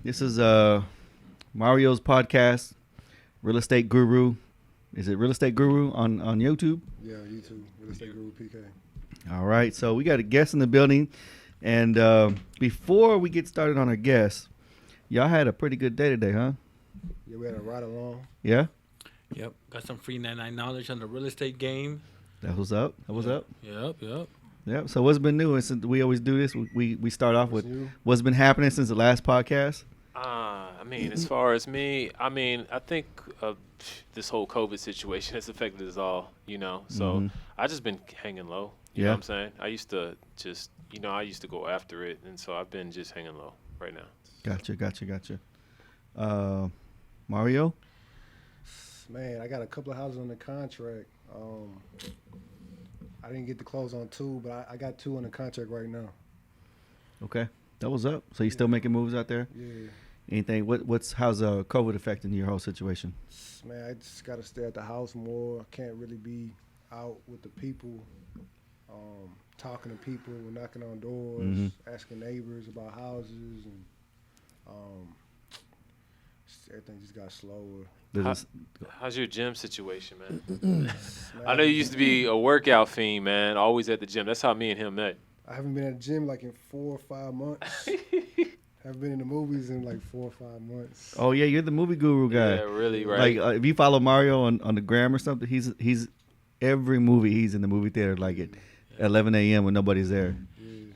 This is Mario's podcast, Real Estate Guru. Is it Real Estate Guru on YouTube? Yeah, YouTube, Real Estate Guru PK. All right, so we got a guest in the building, and before we get started on our guest, y'all had a pretty good day today, huh? Yeah, we had a ride along. Yeah? Yep, got some free 99 knowledge on the real estate game. That was up. That was up. Yep. Yep. So what's been new? And since we always do this, we start off with what's been happening since the last podcast. As far as me, I think this whole COVID situation has affected us all, So I just been hanging low. You know what I'm saying? I used to go after it, and so I've been just hanging low right now. Gotcha. Mario? Man, I got a couple of houses on the contract. I didn't get to close on two, but I got two on the contract right now. Okay. That was up. So you still making moves out there? Yeah. Anything? How's COVID affecting your whole situation? Man, I just got to stay at the house more. I can't really be out with the people, talking to people, knocking on doors, asking neighbors about houses, and everything just got slower. How's your gym situation, man? I know you used to be a workout fiend, man, always at the gym. That's how me and him met. I haven't been at the gym like in 4 or 5 months. Haven't been in the movies in like 4 or 5 months. Oh yeah, you're the movie guru guy. Yeah, really, right? Like if you follow Mario on the gram or something, he's every movie he's in the movie theater like at 11 a.m. when nobody's there.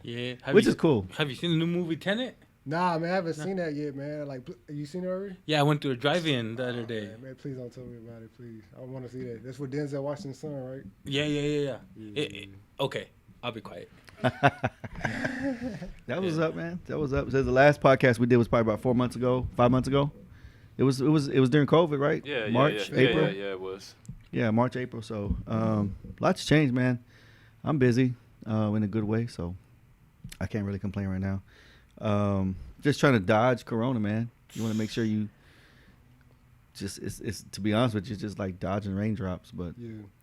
Yeah. Which is cool. Have you seen the new movie Tenet? Nah, man, I haven't seen that yet, man. Like, you seen it already? Yeah, I went to a drive-in the other day. Man, please don't tell me about it, please. I want to see that. That's with Denzel Washington's son, right? Yeah. Okay, I'll be quiet. That was up, man. That was up. So the last podcast we did was probably about 5 months ago. It was during COVID, right? Yeah, March, yeah. April. Yeah, it was. Yeah, March, April. So lots changed, man. I'm busy in a good way, so I can't really complain right now. Just trying to dodge Corona, man. You want to make sure you just it's to be honest with you, just like dodging raindrops, but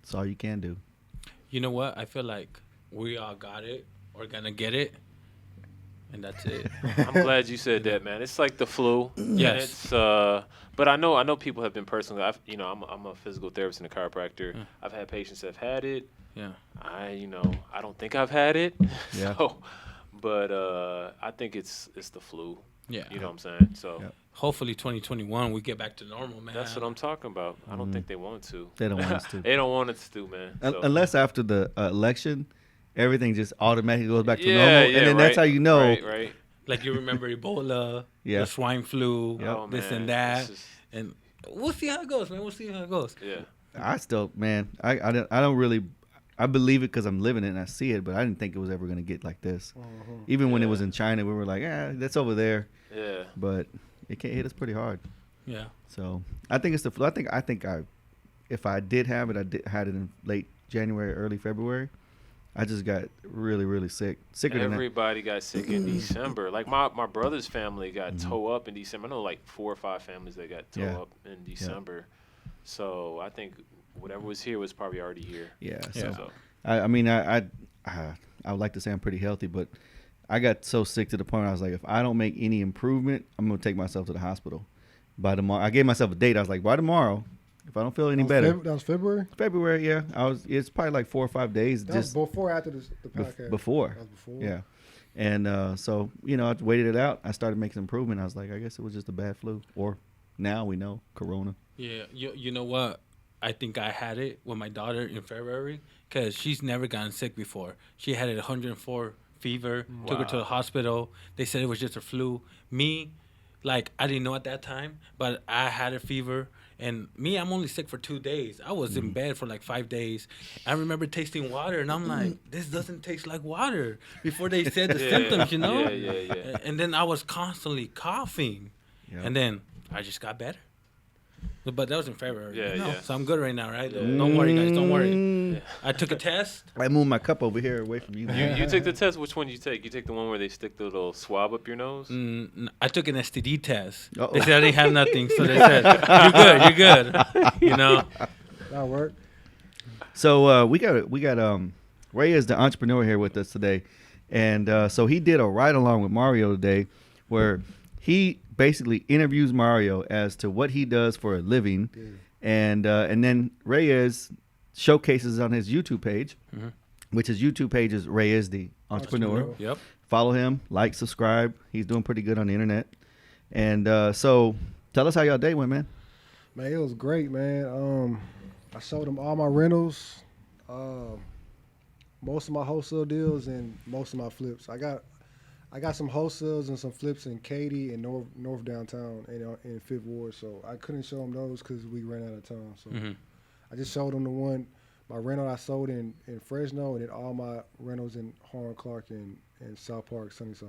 it's all you can do. You know what? I feel like we all got it or gonna get it, and that's it. I'm glad you said that, man. It's like the flu. Yes. It's but I know people have been personally. I'm a physical therapist and a chiropractor. Yeah. I've had patients that have had it. Yeah. I don't think I've had it. Yeah. So, but I think it's the flu. Yeah. You know what I'm saying? So hopefully 2021 we get back to normal, man. that's what I'm talking about. I don't think they want to. They don't want us to. They don't want us to, man. So. Unless after the election, everything just automatically goes back to normal, Yeah, and then that's how you know. Right. Like you remember Ebola, Yeah. the swine flu, Oh, this man. and that, It's just- and we'll see how it goes, man. We'll see how it goes. Yeah. I still, man, I don't really. I believe it because I'm living it and I see it, but I didn't think it was ever going to get like this. Even when it was in China, we were like, that's over there. Yeah. But it can hit us pretty hard. Yeah. So I think it's the flu. If I did have it, had it in late January, early February. I just got really, really sick. Sicker than that. Everybody got sick in December. Like my brother's family got toe up in December. I know like 4 or 5 families that got toe up in December. So I think whatever was here was probably already here. Yeah. Yeah. So I would like to say I'm pretty healthy, but I got so sick to the point where I was like, if I don't make any improvement, I'm gonna take myself to the hospital. By tomorrow, I gave myself a date. I was like, by tomorrow, if I don't feel any better. That was February? February, yeah. It's probably like 4 or 5 days. That was before or after the podcast? Before. That was before? Yeah. And so, I waited it out. I started making improvement. I was like, I guess it was just a bad flu. Or now we know, Corona. Yeah. You know what? I think I had it with my daughter in February because she's never gotten sick before. She had 104 fever, took her to the hospital. They said it was just a flu. Me, like, I didn't know at that time, but I had a fever. And me, I'm only sick for 2 days. I was in bed for like 5 days. I remember tasting water, and I'm like, this doesn't taste like water. Before they said the symptoms, Yeah. And then I was constantly coughing. Yeah. And then I just got better. But that was in February. Yeah. So I'm good right now, right? Don't worry, guys. Don't worry. Yeah. I took a test. I moved my cup over here away from you. You took the test. Which one did you take? You take the one where they stick the little swab up your nose? I took an STD test. Uh-oh. They said I didn't have nothing. So they said, you're good. That'll work. So we got Ray is the entrepreneur here with us today, and so he did a ride along with Mario today, where he basically interviews Mario as to what he does for a living, and then Reyes showcases on his YouTube page, which his YouTube page is Reyes the Entrepreneur. Yep. Follow him, like, subscribe. He's doing pretty good on the internet. And so tell us how y'all day went, man. Man, it was great, man. I showed them all my rentals, most of my wholesale deals, and most of my flips. I got some wholesales and some flips in Katy and North Downtown and in Fifth Ward. So I couldn't show them those because we ran out of time. So I just showed them my rental I sold in Fresno, and then all my rentals in Horn Clark and South Park, Sunnyside.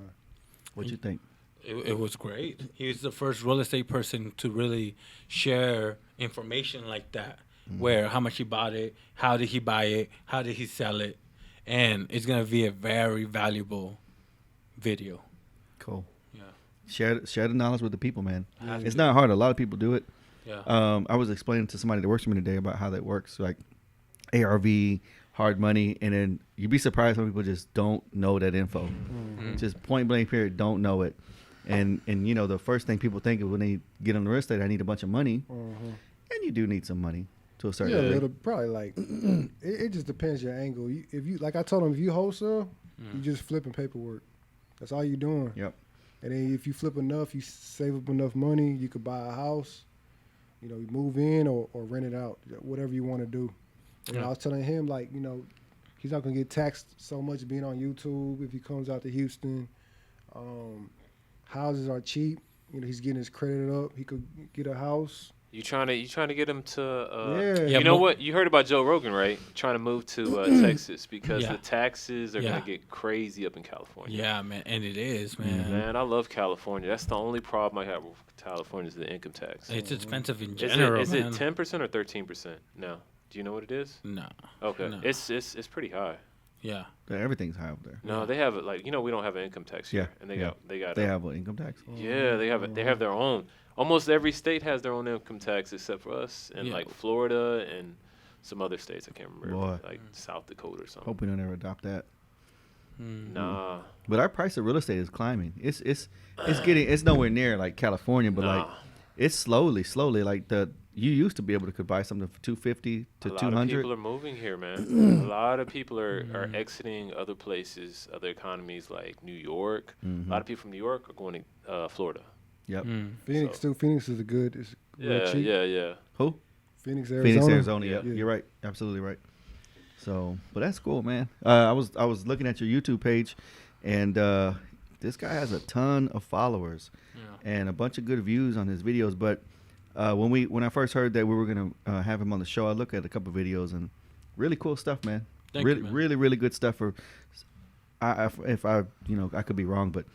What you think? It was great. He was the first real estate person to really share information like that, where how much he bought it, how did he buy it, how did he sell it, and it's gonna be a very valuable video. Cool. Yeah. Share the knowledge with the people, man. Have It's to. not hard. A lot of people do it. Yeah. I was explaining to somebody that works for me today about how that works, like ARV, hard money, and then you'd be surprised how people just don't know that info. Just point blank period, don't know it. And you know, the first thing people think of when they get on the real estate, I need a bunch of money. And you do need some money to a certain Yeah, degree. it'll probably like it just depends your angle. If you like I told them, if you wholesale, you just flipping paperwork. That's all you're doing. Yep. And then if you flip enough, you save up enough money, you could buy a house. You know, you move in or rent it out, whatever you want to do. And I was telling him, like, you know, he's not gonna get taxed so much being on YouTube if he comes out to Houston. Houses are cheap. You know, he's getting his credit up. He could get a house. You trying to get him to? Yeah. You know what? You heard about Joe Rogan, right? Trying to move to Texas because the taxes are gonna get crazy up in California. Yeah, man, and it is, man. Man, I love California. That's the only problem I have with California is the income tax. It's expensive in general. Is it man. 10% or 13%? No. Do you know what it is? No. Okay. No. It's pretty high. Yeah. Everything's high up there. No, they have it like we don't have an income tax here, and they got have an income tax. Yeah, they have it. They have their own. Almost every state has their own income tax except for us, and like Florida and some other states I can't remember, like South Dakota or something. Hope we don't ever adopt that. Nah. But our price of real estate is climbing. It's it's nowhere near like California, but like it's slowly like you used to be able to could buy something for $250 to $200. A lot of people are moving here, man. A lot of people are exiting other places, other economies like New York. A lot of people from New York are going to Florida. Yep. Phoenix too. Phoenix is it's cheap. Yeah. Who? Phoenix, Arizona. Phoenix, Arizona. Yeah, you're right. Absolutely right. So, but that's cool, man. I was looking at your YouTube page, and this guy has a ton of followers and a bunch of good views on his videos. But when I first heard that we were gonna have him on the show, I looked at a couple videos and really cool stuff, man. Thank you, man. Really good stuff. For if I I could be wrong, but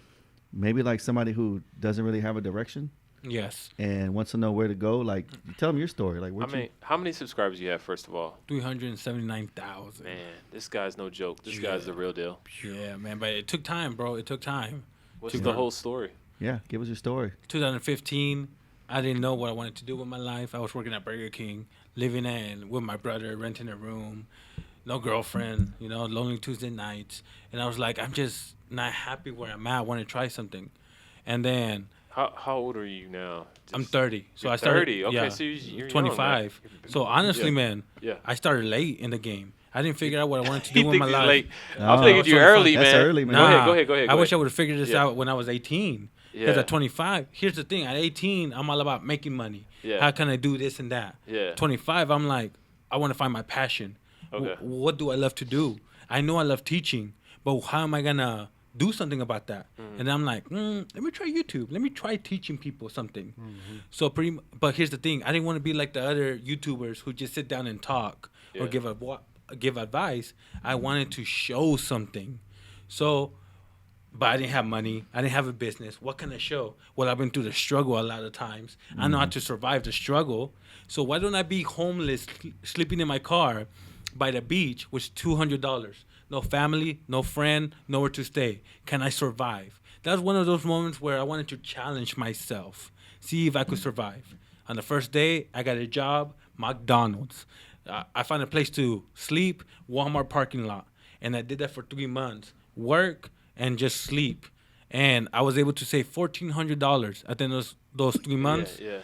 maybe like somebody who doesn't really have a direction. Yes. And wants to know where to go. Like, tell them your story. Like, How many subscribers you have, first of all? 379,000. Man, this guy's no joke. This guy's the real deal. Yeah, man. But it took time, bro. It took time. What's the whole story? Yeah, give us your story. 2015, I didn't know what I wanted to do with my life. I was working at Burger King, living with my brother, renting a room, no girlfriend, lonely Tuesday nights. And I was like, I'm just not happy where I'm at. I want to try something. And then... How old are you now? I'm 30. So I started. started. 30. Okay, yeah, so you're 25. Young, so honestly, man, I started late in the game. I didn't figure out what I wanted to do with my life. Late. I'm thinking you're early, man. That's early, man. Nah, Go ahead. I wish I would have figured this out when I was 18. Because Yeah. at 25, here's the thing. At 18, I'm all about making money. Yeah. How can I do this and that? Yeah. 25, I'm like, I want to find my passion. Okay. What do I love to do? I know I love teaching, but how am I going to do something about that? And I'm like, let me try YouTube. Let me try teaching people something. So but here's the thing. I didn't want to be like the other YouTubers who just sit down and talk or give advice. I wanted to show something. So, but I didn't have money. I didn't have a business. What can I show? Well, I've been through the struggle a lot of times. I know how to survive the struggle. So why don't I be homeless, sleeping in my car by the beach with $200? No family, no friend, nowhere to stay. Can I survive? That was one of those moments where I wanted to challenge myself, see if I could survive. On the first day, I got a job, McDonald's. I found a place to sleep, Walmart parking lot. And I did that for 3 months. Work and just sleep. And I was able to save $1,400 at the end of those 3 months. Yeah.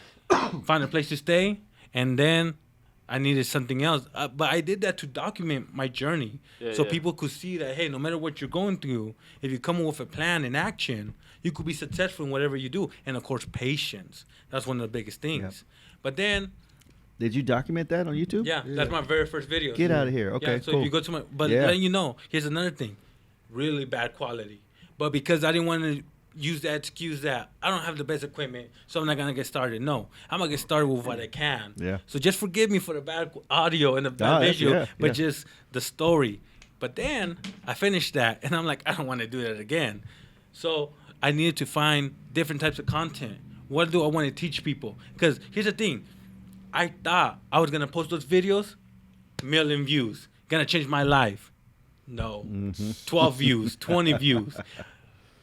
Find a place to stay, and then I needed something else. But I did that to document my journey, so people could see that, hey, no matter what you're going through, if you come up with a plan and action, you could be successful in whatever you do. And of course, patience. That's one of the biggest things. Yep. But then, Did you document that on YouTube? yeah, that's my very first video. Get out of here. Okay, Yeah, so cool. if you go to letting you know, here's another thing, really bad quality. But because I didn't want to use that excuse that I don't have the best equipment, so I'm not gonna get started. No, I'm gonna get started with what I can. Yeah. So just forgive me for the bad audio and the bad visual, but just the story. But then I finished that, and I'm like, I don't want to do that again. So I needed to find different types of content. What do I want to teach people? Because here's the thing, I thought I was gonna post those videos, 1 million views, gonna change my life. No, 12 views, 20 views.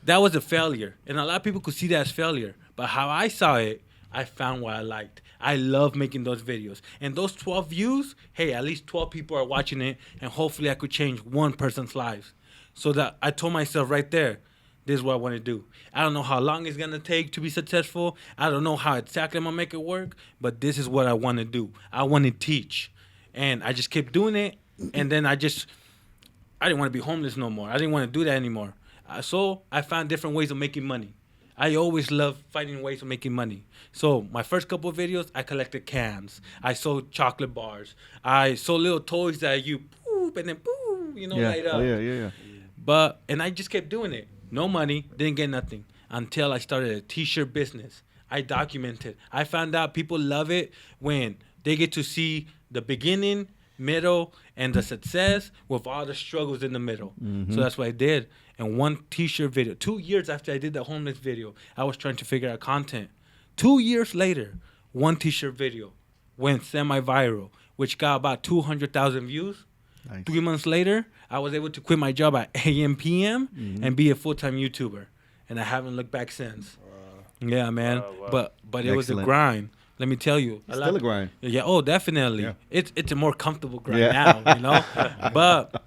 That was a failure, and a lot of people could see that as failure. But how I saw it, I found what I liked. I love making those videos, and those 12 views. Hey, at least 12 people are watching it, and hopefully I could change one person's life. So that I told myself right there, this is what I want to do. I don't know how long it's gonna take to be successful. I don't know how exactly I'm gonna make it work, but this is what I want to do. I want to teach, and I just kept doing it, and then I didn't want to be homeless no more. I didn't want to do that anymore. So I found different ways of making money. I always loved finding ways of making money. So my first couple of videos, I collected cans. I sold chocolate bars. I sold little toys that you poop and then boom, light up. And I just kept doing it. No money, didn't get nothing until I started a t-shirt business. I documented. I found out people love it when they get to see the beginning, middle, and the success with all the struggles in the middle. So that's what I did. And one t-shirt video, 2 years after I did the homeless video, I was trying to figure out content. 2 years later, one t-shirt video went semi-viral, which got about 200,000 views. Nice. 3 months later, I was able to quit my job at AM, PM, and be a full-time YouTuber. And I haven't looked back since. Yeah, man. But it was a grind. Let me tell you. It's still a grind. Yeah, oh, definitely. Yeah. It's a more comfortable grind now, But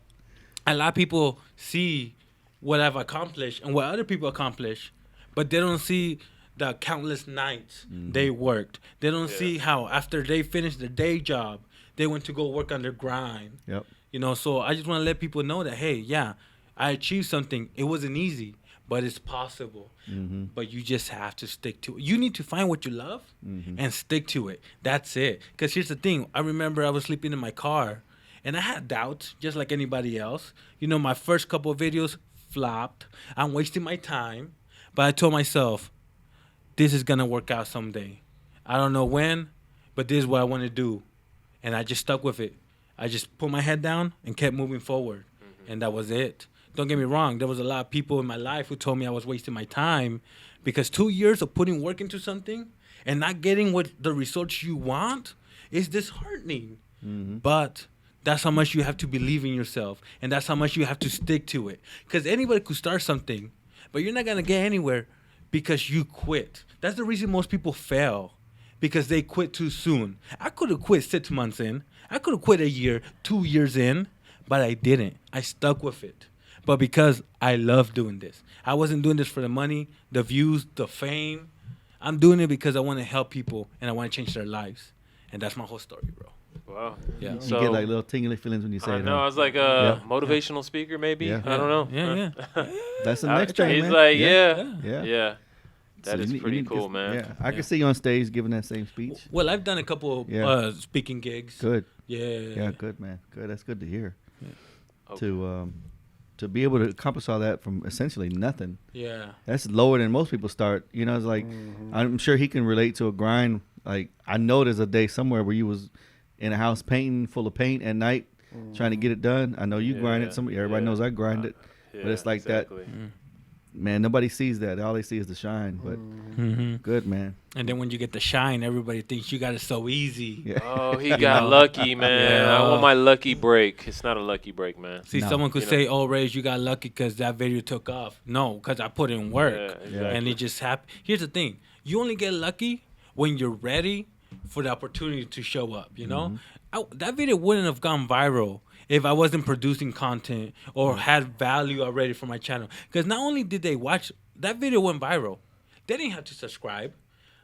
a lot of people see what I've accomplished and what other people accomplish, but they don't see the countless nights they worked. They don't see how after they finished their day job, they went to go work on their grind. Yep. So I just want to let people know that, hey, yeah, I achieved something. It wasn't easy, but it's possible. But you just have to stick to it. You need to find what you love and stick to it. That's it. Because here's the thing. I remember I was sleeping in my car, and I had doubts, just like anybody else. My first couple of videos flopped. I'm wasting my time. But I told myself, this is going to work out someday. I don't know when, but this is what I want to do. And I just stuck with it. I just put my head down and kept moving forward. And that was it. Don't get me wrong. There was a lot of people in my life who told me I was wasting my time because 2 years of putting work into something and not getting what the results you want is disheartening. But that's how much you have to believe in yourself. And that's how much you have to stick to it. Because anybody could start something, but you're not going to get anywhere because you quit. That's the reason most people fail, because they quit too soon. I could have quit 6 months in. I could have quit a year, 2 years in, but I didn't. I stuck with it. But because I love doing this. I wasn't doing this for the money, the views, the fame. I'm doing it because I want to help people and I want to change their lives. And that's my whole story, bro. Wow. Yeah. You get like little tingly feelings when you say it. I was like a motivational speaker, maybe. Yeah. I don't know. Yeah. That's the next thing, He's man. like, Yeah. That is pretty cool, man. Yeah, I can see you on stage giving that same speech. Well, I've done a couple speaking gigs. Good. Yeah, good, man. Good. That's good to hear. Yeah. Okay. To be able to accomplish all that from essentially nothing. Yeah. That's lower than most people start. It's like I'm sure he can relate to a grind. Like I know there's a day somewhere where you was in a house painting full of paint at night trying to get it done. I know you grinded. Everybody knows I grinded. But it's like that. Man, nobody sees that. All they see is the shine. But good, man. And then when you get the shine, everybody thinks you got it so easy. Yeah. Oh, he got lucky, man. I want my lucky break. It's not a lucky break, man. See, someone could say, oh, Ray's, you got lucky because that video took off. No, because I put in work. Yeah, exactly. And it just happened. Here's the thing. You only get lucky when you're ready for the opportunity to show up, that video wouldn't have gone viral if I wasn't producing content or had value already for my channel. Because not only did they watch that video went viral. They didn't have to subscribe.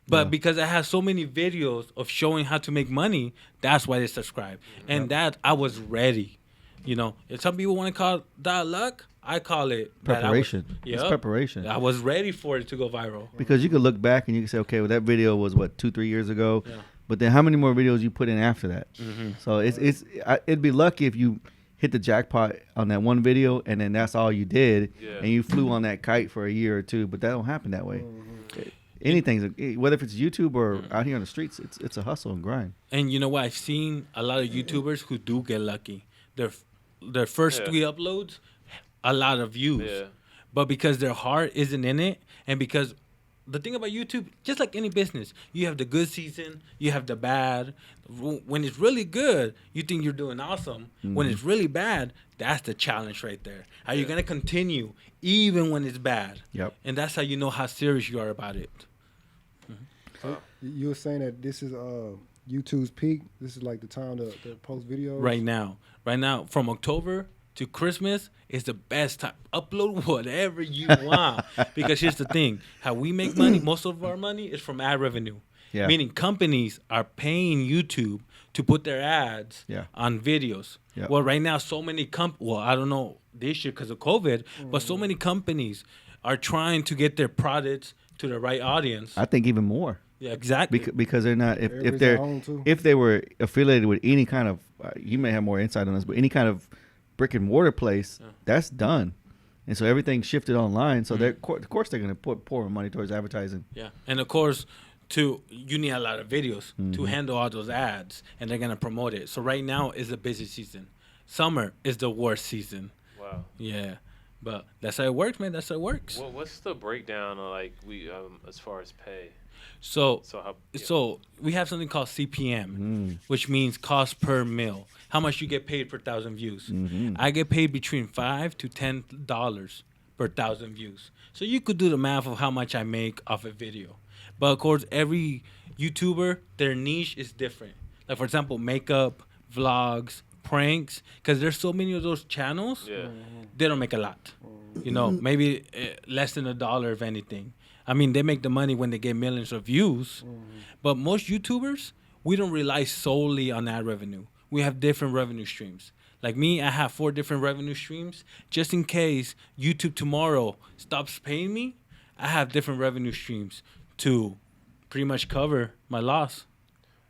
But because I have so many videos of showing how to make money, that's why they subscribe. And that I was ready. You know, if some people want to call that luck, I call it preparation. It's preparation. I was ready for it to go viral. Because you could look back and you can say, okay, well, that video was, 2-3 years ago? Yeah. But then how many more videos you put in after that? Mm-hmm. So it'd be lucky if you hit the jackpot on that one video and then that's all you did and you flew on that kite for a year or two. But that don't happen that way. Mm-hmm. Anything, whether if it's YouTube or out here on the streets, it's a hustle and grind. And you know what? I've seen a lot of YouTubers who do get lucky. Their first 3 uploads, a lot of views. Yeah. But because their heart isn't in it, and because the thing about YouTube, just like any business, you have the good season, you have the bad. When it's really good, you think you're doing awesome. Mm-hmm. When it's really bad, that's the challenge right there. Are you going to continue even when it's bad? Yep. And that's how you know how serious you are about it. So you were saying that this is YouTube's peak? This is like the time to post videos? Right now, from October to Christmas is the best time. Upload whatever you want. Because here's the thing. How we make money, most of our money is from ad revenue. Yeah. Meaning companies are paying YouTube to put their ads on videos. Yeah. Well, right now, so many I don't know this year because of COVID, but so many companies are trying to get their products to the right audience. I think even more. Yeah, exactly. Because they're not if they were affiliated with any kind of you may have more insight on this, but any kind of brick and mortar place, that's done, and so everything shifted online. So of course they're going to pour money towards advertising. Yeah, and of course, you need a lot of videos to handle all those ads, and they're going to promote it. So right now is the busy season. Summer is the worst season. Wow. Yeah. But that's how it works, man. That's how it works. Well, what's the breakdown of as far as pay? So we have something called CPM, which means cost per mil. How much you get paid per 1,000 views? Mm-hmm. I get paid between $5 to $10 per 1,000 views. So you could do the math of how much I make off a video. But of course, every YouTuber, their niche is different. Like for example, makeup, vlogs, pranks, because there's so many of those channels. Yeah. They don't make a lot. You know, maybe less than $1 if anything. I mean, they make the money when they get millions of views. But most YouTubers, we don't rely solely on ad revenue. We have different revenue streams. Like me, I have 4 different revenue streams. Just in case YouTube tomorrow stops paying me, I have different revenue streams to pretty much cover my loss.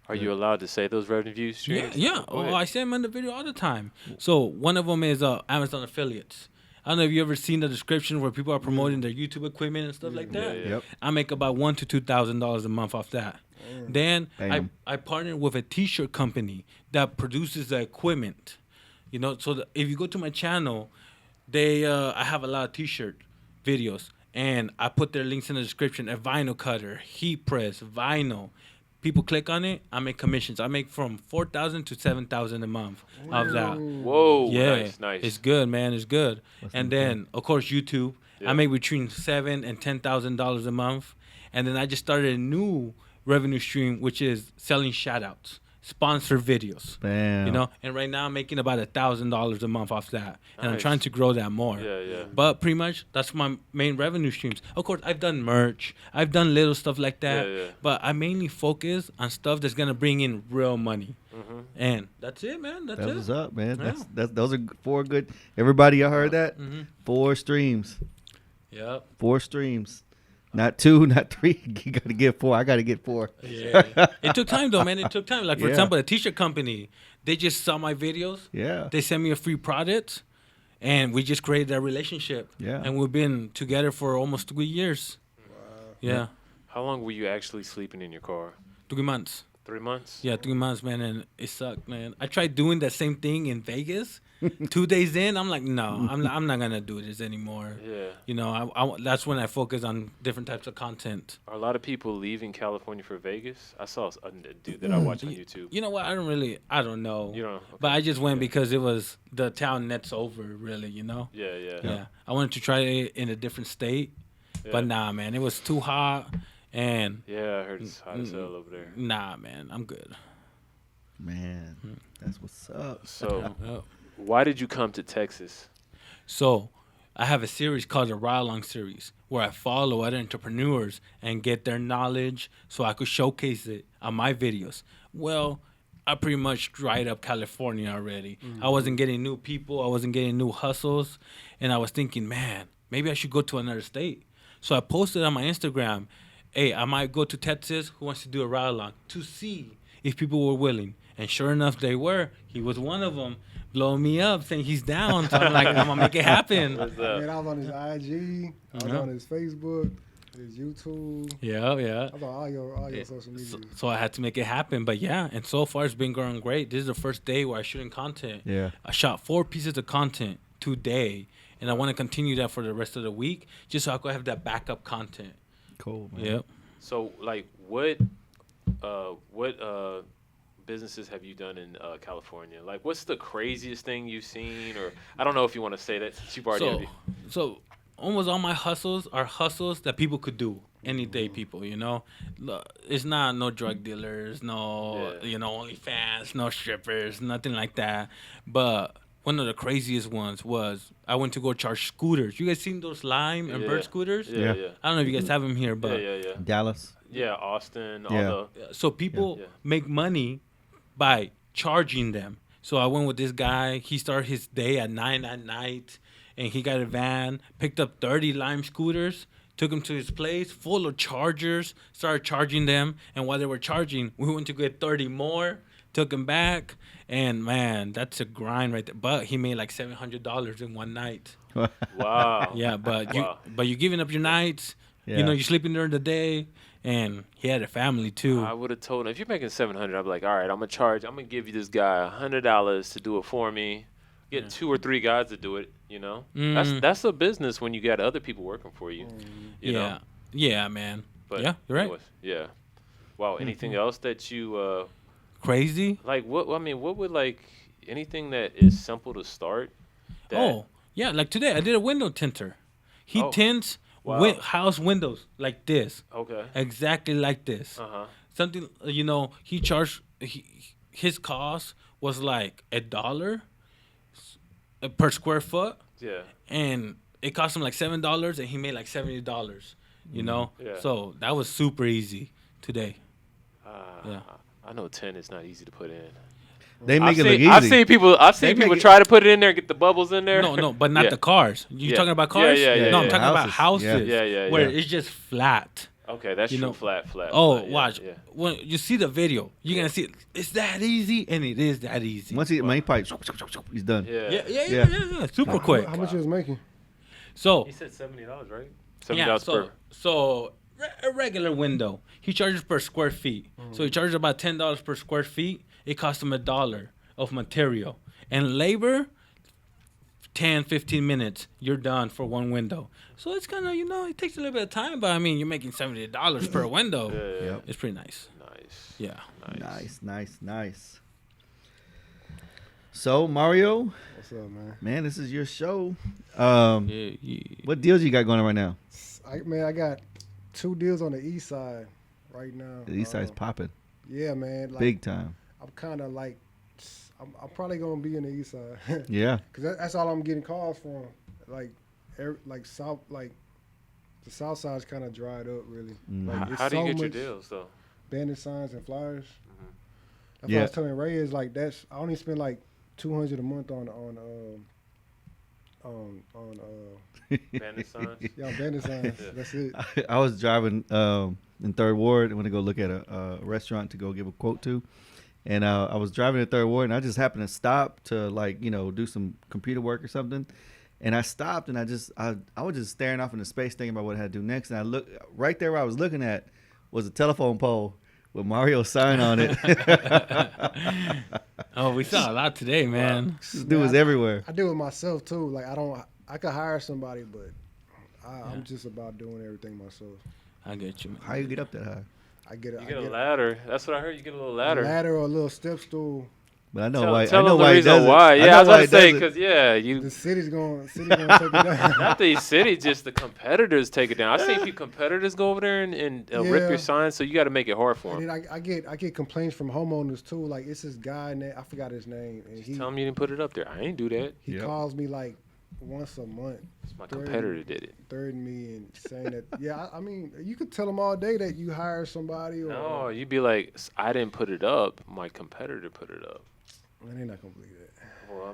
Are you allowed to say those revenue streams? Yeah. Oh, I say them in the video all the time. So one of them is Amazon affiliates. I don't know if you ever seen the description where people are promoting their YouTube equipment and stuff like that. Yep. I make about $1,000 to $2,000 a month off that. Then I partnered with a T-shirt company that produces the equipment. You know, so if you go to my channel, I have a lot of T-shirt videos, and I put their links in the description. A vinyl cutter, heat press, vinyl. People click on it, I make commissions. I make from $4,000 to $7,000 a month of that. Whoa, yeah, nice. It's good, man. It's good. And then, of course, YouTube. I make between $7,000 and $10,000 a month. And then I just started a new revenue stream, which is selling shout-outs, sponsored videos. Bam. You know, and right now I'm making about $1,000 a month off that, and I'm trying to grow that more. Yeah. But pretty much that's my main revenue streams. Of course, I've done merch, I've done little stuff like that. Yeah. But I mainly focus on stuff that's gonna bring in real money. And that's it, man. That's it. What's up, man. Yeah. Those are 4 good. Everybody, y'all heard that? 4 streams. Yep. 4 streams. Not 2, not 3. You got to get 4. I got to get 4. Yeah. It took time, though, man. It took time. Like, for example, a T-shirt company, they just saw my videos. Yeah. They sent me a free product, and we just created that relationship. Yeah. And we've been together for almost 3 years. Wow. Yeah. How long were you actually sleeping in your car? 3 months. 3 months? Yeah, 3 months, man, and it sucked, man. I tried doing that same thing in Vegas. 2 days in, I'm like, no, I'm not gonna do this anymore. Yeah. You know, that's when I focus on different types of content. Are a lot of people leaving California for Vegas? I saw a dude that I watch on YouTube. You know what? I don't know. You don't? Okay. But I just went because it was the town next over, really, you know? Yeah. I wanted to try it in a different state, but nah, man, it was too hot. And yeah, I heard it's hot as hell over there. Nah, man, I'm good. Man, that's what's up. So, why did you come to Texas? So, I have a series called the Ride Along series where I follow other entrepreneurs and get their knowledge so I could showcase it on my videos. Well, I pretty much dried up California already. I wasn't getting new people. I wasn't getting new hustles. And I was thinking, man, maybe I should go to another state. So I posted on my Instagram, hey, I might go to Texas. Who wants to do a ride along? To see if people were willing. And sure enough, they were. He was one of them, blowing me up, saying he's down. So I'm like, I'm going to make it happen. Man, I was on his IG. I was on his Facebook, his YouTube. Yeah. I was on all your social media. So I had to make it happen. But yeah, and so far it's been going great. This is the first day where I shooting content. Yeah. I shot 4 pieces of content today. And I want to continue that for the rest of the week just so I could have that backup content. Cool, man. Yep. So, like, what businesses have you done in California? Like, what's the craziest thing you've seen? Or I don't know if you want to say that since you've already. So almost all my hustles are hustles that people could do. Anyday people, you know. It's not no drug dealers, no, OnlyFans, no strippers, nothing like that. But one of the craziest ones was I went to go charge scooters. You guys seen those Lime and Bird scooters? Yeah. I don't know if you guys have them here, but Yeah. Dallas. Yeah, Austin. Yeah. All the. so people make money by charging them. So I went with this guy. He started his day at 9 at night, and he got a van, picked up 30 Lime scooters, took them to his place full of chargers, started charging them. And while they were charging, we went to get 30 more, took them back. And, man, that's a grind right there. But he made like $700 in one night. Wow. Yeah, but you're giving up your nights. Yeah. You know, you're sleeping during the day. And he had a family, too. I would have told him, if you're making $700, I'd be like, all right, I'm gonna give you this guy $100 to do it for me. Get 2 or 3 guys to do it. You know, that's a business when you got other people working for you. You know? Yeah, man. But yeah, you're right. anyways, yeah. Wow. Anything else that you Crazy? like? What would like anything that is simple to start? Yeah. Like today, I did a window tinter. He tints house windows like this. Okay. Exactly like this. Something, he charged, his cost was like $1 per square foot. Yeah. And it cost him like $7 and he made like $70, you know? Yeah. So that was super easy today. Yeah. I know 10 is not easy to put in. They make it look easy. I've seen people try to put it in there, get the bubbles in there. No, but not the cars. You talking about cars? Yeah. No, I'm talking about houses. Yeah. Where it's just flat. Okay, that's true. Flat. Oh, flat, watch. Yeah. When you see the video, you're gonna see it's that easy, and it is that easy. Once he pipes, he's done. Yeah. Super quick. How much you was making? So He said $70, right? $70 per. So a regular window, he charges per square feet. So he charges about $10 per square feet. It costs him $1 of material and labor. 10, 15 minutes, you're done for one window. So it's kind of, it takes a little bit of time, but I mean, you're making $70 per window. Yeah. Yep. It's pretty nice. Nice. Yeah. Nice. So Mario, What's up, man? man, this is your show. Yeah. What deals you got going on right now? I got 2 deals on the east side right now. The east side's popping, Yeah, man. Like, big time. I'm kind of like, I'm probably gonna be in the east side. Yeah. Cause that's all I'm getting calls from. Like south, like the south side's kind of dried up, really. Like, How do you so get your much deals though? bandit signs and flyers. That's Yeah. what I was telling Ray is like I only spend like $200 a month on Bandit signs. bandit signs. That's it. I was driving in Third Ward. I went to go look at a restaurant to go give a quote to, and I was driving in Third Ward, and I just happened to stop to do some computer work or something. And I stopped, and I was just staring off into space, thinking about what I had to do next. And I looked right there where I was looking at was a telephone pole with Mario's sign on it. Oh, we saw a lot today, man. This dude was everywhere. I do it myself too. Like I could hire somebody, but I'm just about doing everything myself. I get you, man. How you get up that high? I get You get a ladder. That's what I heard. You get a little ladder. A ladder or a little step stool. But I know why. Tell I know him the why he reason does it. why. Yeah, I was know about why to say he does it. because The city's going to take it down. not the city, just the competitors take it down. I seen few competitors go over there and rip your signs, so you got to make it hard for them. And then I get complaints from homeowners too. Like it's this guy, I forgot his name, and Tell him you didn't put it up there. I ain't do that. he Yep. calls me like once a month. My competitor did it. Threatening me and saying that. Yeah, I mean, you could tell them all day that you hired somebody. Or, No, you'd be like, I didn't put it up. My competitor put it up. Man, they're not gonna believe that. Well, I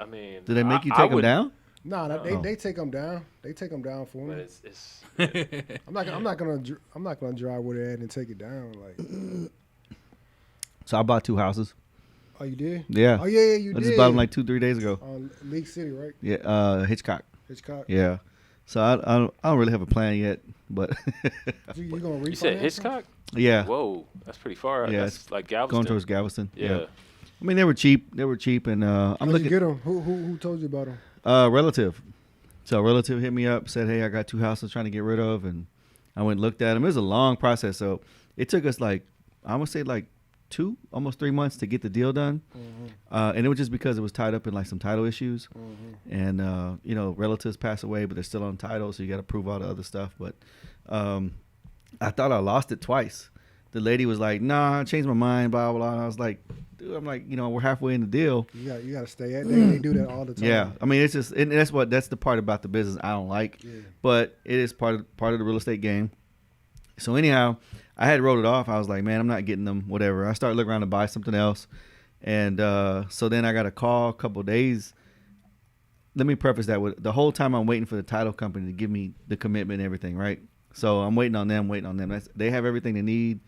mean. Did they make you take them down? No, No. they take them down. They take them down for me. But it's I'm not gonna drive with it and take it down. Like, So I bought 2 houses. oh, you did? Yeah. Oh yeah, you I did. just bought them like 2-3 days ago. On League City, right? Yeah, Hitchcock. Hitchcock. Yeah. So I don't really have a plan yet, but You gonna refinance? You said them? Hitchcock? yeah, Whoa, that's pretty far. Yeah, That's like Galveston. going towards Galveston. Yeah. I mean, they were cheap, and I'm How'd looking. you get them? Who told you about them? Relative. So a relative hit me up, said, "Hey, I got 2 houses trying to get rid of," and I went and looked at them. It was a long process, so it took us like I would say like 2, almost 3 months to get the deal done, and it was just because it was tied up in like some title issues, and relatives pass away, but they're still on title, so you got to prove all the other stuff. But I thought I lost it twice. The lady was like, "Nah, I changed my mind," blah blah. And I was like, "Dude, I'm like, we're halfway in the deal." You got to stay at. They do that all the time. Yeah, I mean, it's just, and that's the part about the business I don't like, but it is part of the real estate game. So anyhow, I had wrote it off. I was like, man, I'm not getting them. Whatever. I started looking around to buy something else, and so then I got a call a couple of days. Let me preface that with the whole time I'm waiting for the title company to give me the commitment and everything, right? So I'm waiting on them. They have everything they need,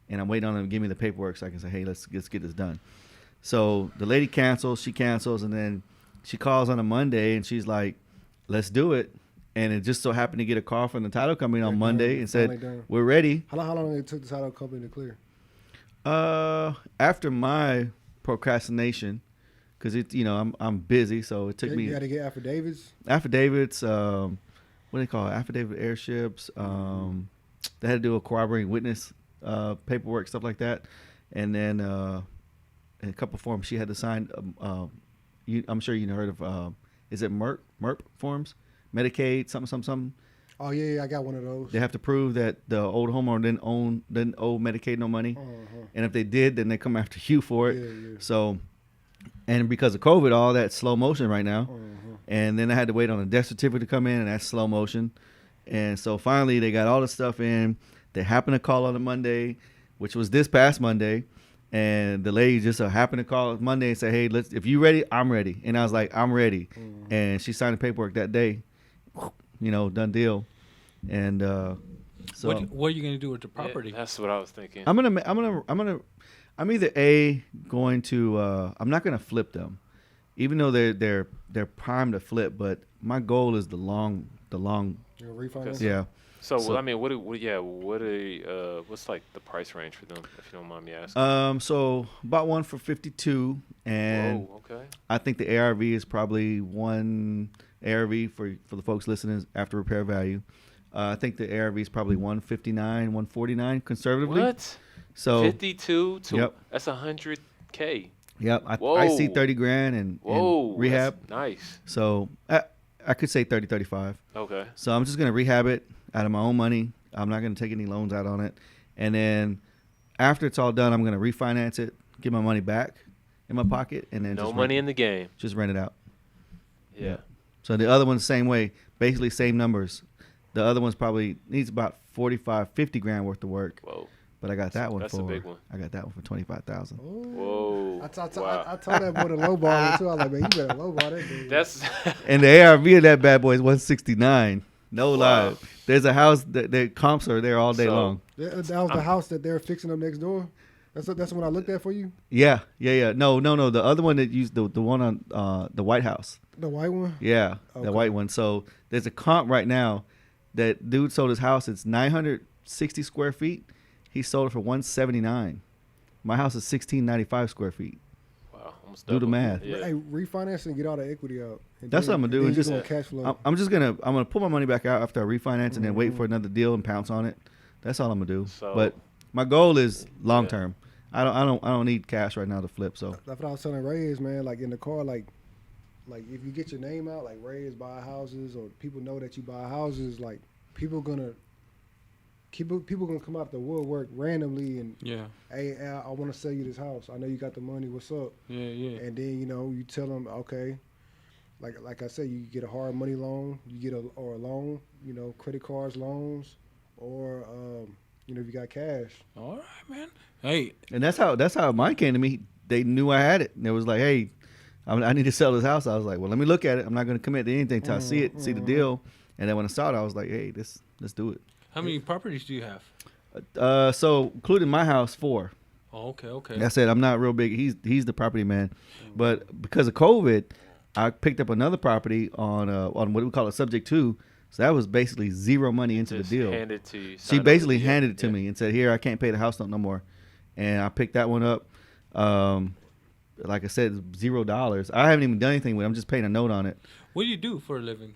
and I'm waiting on them to give me the paperwork so I can say, hey, let's get this done. So the lady cancels, and then she calls on a Monday, and she's like, let's do it. And it just so happened to get a call from the title company on Monday and said, we're ready. How long did it took the title company to clear? After my procrastination, because I'm busy, so it took me. You got to get affidavits. What do they call it? Affidavit airships. They had to do a corroborating witness paperwork, stuff like that, and then a couple forms she had to sign. I'm sure you heard of. Is it MERP forms? Medicaid, something. Oh yeah, I got one of those. They have to prove that the old homeowner didn't owe Medicaid no money, and if they did, then they come after you for it. Yeah. So, and because of COVID, all that slow motion right now, and then I had to wait on a death certificate to come in, and that's slow motion, and so finally they got all the stuff in. They happened to call on a Monday, which was this past Monday, and the lady just happened to call Monday and say, "Hey, if you ready, I'm ready," and I was like, "I'm ready," and she signed the paperwork that day. Done deal. And so what are you gonna do with the property? Yeah, that's what I was thinking. I'm either going to I'm not gonna flip them, even though they're primed to flip. But my goal is the long. You're refinance. Yeah. So I mean, what's like the price range for them, if you don't mind me asking? So bought one for 52, and Whoa, okay. I think the ARV is probably one ARV for the folks listening after repair value. I think the ARV is probably 159, 149 conservatively. What? So 52 to Yep. That's $100K. Yep, I see 30 grand and rehab. That's nice. So I could say 30, 35. Okay. So I'm just gonna rehab it out of my own money. I'm not gonna take any loans out on it, and then after it's all done, I'm gonna refinance it, get my money back in my pocket, and then No money in the game. just rent it out. Yeah. So the other one's the same way, basically same numbers. The other one's probably needs about 45, 50 grand worth of work. Whoa. But I got that one That's for a big one. I got that one for 25,000. Whoa. I told Wow. that boy to lowball it too. I was like, man, you better lowball that dude. That's And the ARV of that bad boy is 169. No Wow. lie. There's a house that the comps are there all day So- long. That was the house that they're fixing up next door. That's the one I looked at for you. Yeah. No. The other one that used the one on the White House. The white one. Yeah, Okay. the white one. So there's a comp right now. That dude sold his house. It's 960 square feet. He sold it for 179. My house is 1695 square feet. wow. Almost Do the double. math. Yeah. Hey, refinance and get all the equity out. And That's what I'm gonna do, And and then just- you're gonna cash flow. I'm gonna pull my money back out after I refinance and then wait for another deal and pounce on it. That's all I'm gonna do. So- But my goal is long term. I don't need cash right now to flip. So That's what I was telling Reyes, man. Like in the car, like if you get your name out, like Reyes buy houses, or people know that you buy houses, like people gonna come out the woodwork randomly and Yeah. hey, Al, I want to sell you this house. I know you got the money. What's up? Yeah. And then you tell them, okay, like I said, you get a hard money loan, you get a loan, credit cards, loans, or if you got cash. All right, man. Hey, And that's how mine came to me. They knew I had it. And it was like, hey, I need to sell this house. I was like, well, let me look at it. I'm not going to commit to anything till I see it, see the deal. And then when I saw it, I was like, hey, let's do it. how many properties do you have? So including my house, 4. Oh, okay. Like I said, I'm not real big. He's the property man, but because of COVID, I picked up another property on what we call a subject to. So that was basically zero money into Just the deal. handed to you. She basically handed it to me and said, "Here, I can't pay the house note no more," and I picked that one up. Like I said, $0. I haven't even done anything with it. I'm just paying a note on it. What do you do for a living?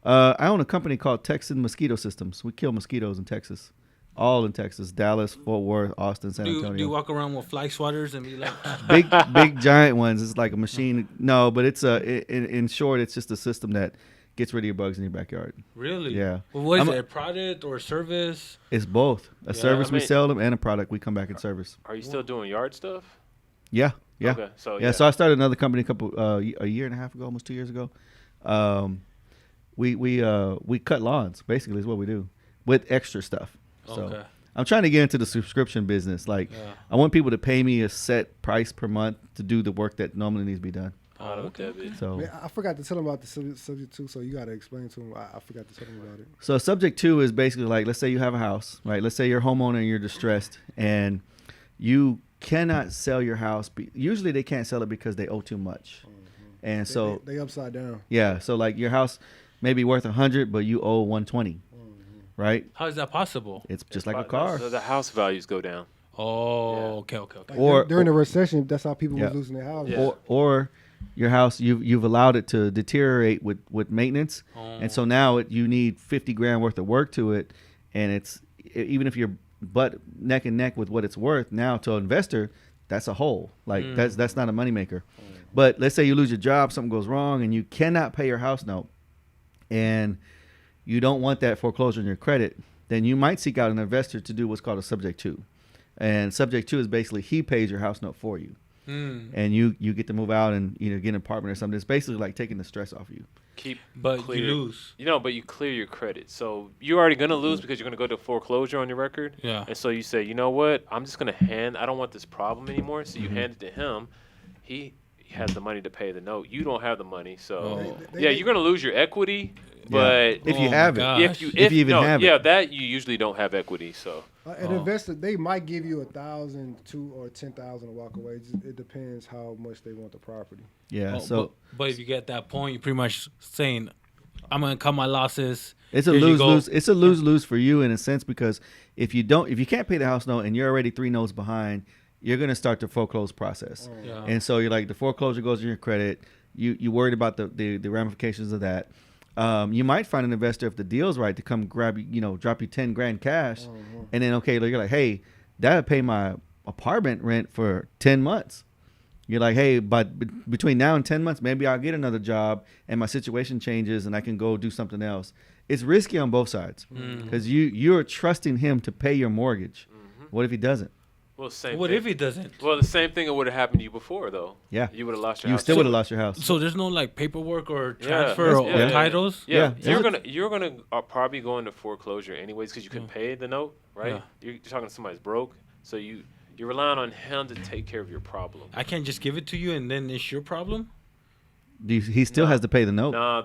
I own a company called Texan Mosquito Systems. We kill mosquitoes in Texas. All in Texas, Dallas, Fort Worth, Austin, San Antonio. Do you walk around with fly swatters and be like, big giant ones? It's like a machine. No, but it's in short, it's just a system that gets rid of your bugs in your backyard. really? Yeah. Well, what is it? A product or a service? It's both a service we sell them and a product we come back and service. Are you still doing yard stuff? Yeah. Okay, so So I started another company a year and a half ago, almost 2 years ago. We cut lawns basically is what we do with extra stuff. So Okay. I'm trying to get into the subscription business. Like I want people to pay me a set price per month to do the work that normally needs to be done. I don't know what that is. So Man, I forgot to tell him about the subject too, so you got to explain to him. I forgot to tell him about it. So subject 2 is basically like, let's say you have a house, right? Let's say you're a homeowner and you're distressed and you cannot sell your house. Usually they can't sell it because they owe too much. And so they upside down. yeah, so like your house may be worth 100, but you owe 120, right? How is that possible? It's just like a car. So the house values go down. Oh, Yeah. okay. Like Or- during the recession, that's how people Yeah. was losing their houses. Yeah. Or your house, you've allowed it to deteriorate with maintenance, and so now you need 50 grand worth of work to it, and it's even if you're butt neck and neck with what it's worth now to an investor, that's a hole. Like that's not a moneymaker. But let's say you lose your job, something goes wrong, and you cannot pay your house note, and you don't want that foreclosure in your credit, then you might seek out an investor to do what's called a subject to. And subject to is basically he pays your house note for you. And you get to move out and get an apartment or something. It's basically like taking the stress off you. But you lose. But you clear your credit. So you're already going to lose because you're going to go to foreclosure on your record. Yeah. And so you say, you know what? I'm just going to I don't want this problem anymore. So you hand it to him. He has the money to pay the note. You don't have the money. So, you're going to lose your equity. But if you have it, gosh. if you even have it. Yeah, that you usually don't have equity. So An investor, they might give you $1,000, $2,000, or $10,000 to walk away. It depends how much they want the property. Yeah. Oh, So but if you get that point, you're pretty much saying, I'm gonna cut my losses. it's a Here you lose go. lose. It's a lose lose for you in a sense because if you can't pay the house note and you're already 3 notes behind, you're gonna start the foreclose process. Yeah. And so you're like the foreclosure goes in your credit. You worried about the ramifications of that. You might find an investor if the deal's right to come grab you, drop you 10 grand cash, and then you're like, hey, that'll pay my apartment rent for 10 months. You're like, hey, but between now and 10 months, maybe I'll get another job and my situation changes and I can go do something else. It's risky on both sides because you're trusting him to pay your mortgage. What if he doesn't? well, same. What thing. if he doesn't? Well, the same thing that would have happened to you before, though. Yeah. You would have lost your You house. still would have lost your house. So there's no like paperwork or Yeah. transfer or Yeah. titles. Yeah, Yeah. you're gonna probably go into foreclosure anyways because you can pay the note, right? Yeah. You're talking to somebody's broke, so you're relying on him to take care of your problem. I can't just give it to you and then it's your problem. He still has to pay the note. Nah,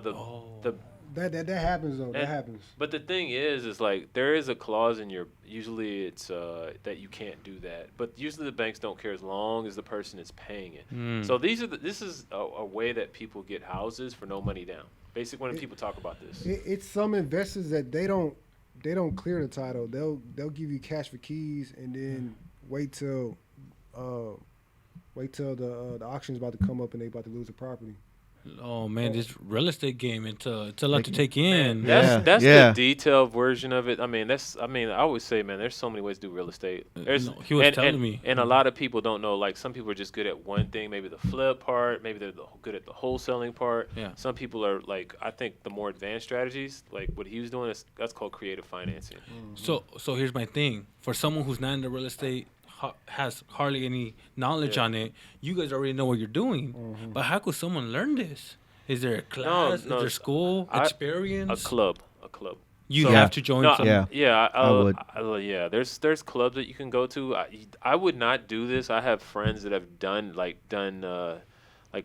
That happens though. That And- happens. but the thing is like there is a clause in your. Usually it's that you can't do that, but usually the banks don't care as long as the person is paying it. So this is a way that people get houses for no money down. Basically, when people talk about this. It's some investors that they don't clear the title. They'll give you cash for keys and then wait till the auction's about to come up and they about to lose the property. Oh man, this real estate game, it's a lot to take in. That's Yeah. the detailed version of it. I always say, man, there's so many ways to do real estate. There's No, he was telling me. and a lot of people don't know. Like some people are just good at one thing, maybe the flip part, maybe they're good at the wholesaling part. Yeah. Some people are like, I think the more advanced strategies, like what he was doing, that's called creative financing. So here's my thing. For someone who's not in the real estate, has hardly any knowledge on it, you guys already know what you're doing. But how could someone learn this? Is there a class? no, Is there school? Experience? A club. You So- have to join No, some. I would. Yeah, there's clubs that you can go to. I would not do this. I have friends that have done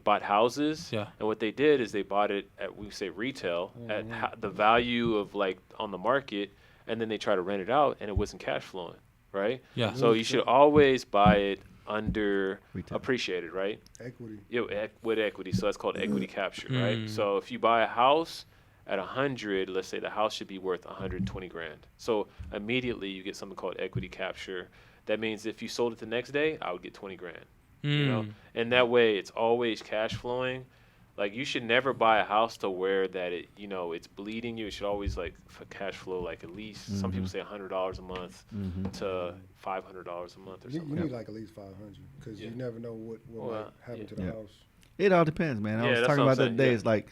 bought houses. Yeah. And what they did is they bought it at, we say retail, at the value of like on the market, and then they try to rent it out, and it wasn't cash flowing, right? Yeah. So you should always buy it under Retail. appreciated, right? Equity. Yeah, with equity. So that's called equity capture, right? So if you buy a house at 100, let's say the house should be worth 120 grand. So immediately you get something called equity capture. That means if you sold it the next day, I would get 20 grand. You know, and that way it's always cash flowing. Like you should never buy a house to where that it, you know, it's bleeding you. It should always like for cash flow, like at least some people say $100 a month to $500 a month or You something. need like at least 500 because you never know what might happen to the house. It all depends, man. I Yeah, was that's talking what I'm about that saying, today. yeah. It's like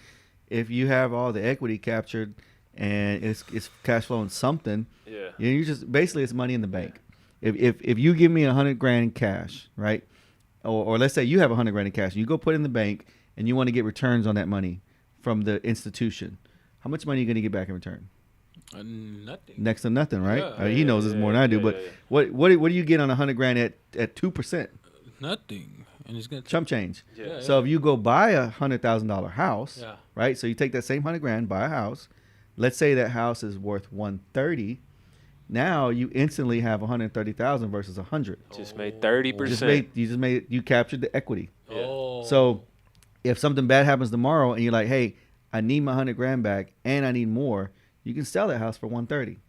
if you have all the equity captured and it's cash flowing something, Yeah. you just basically it's money in the bank. If you give me 100 grand in cash, right? Or let's say you have 100 grand in cash and you go put it in the bank and you want to get returns on that money from the institution. How much money are you going to get back in return? Nothing. Next to nothing, right? Yeah. He knows this more than I do, but yeah. what do you get on 100 grand at 2%? Nothing. And it's gonna Chump change. Yeah. So if you go buy $100,000 house, Yeah. right? So you take that same 100 grand, buy a house. Let's say that house is worth 130. Now you instantly have 130,000 versus 100. Just made 30%. You captured the equity. Yeah. Oh. So if something bad happens tomorrow and you're like, hey, I need my 100 grand back and I need more, you can sell that house for 130,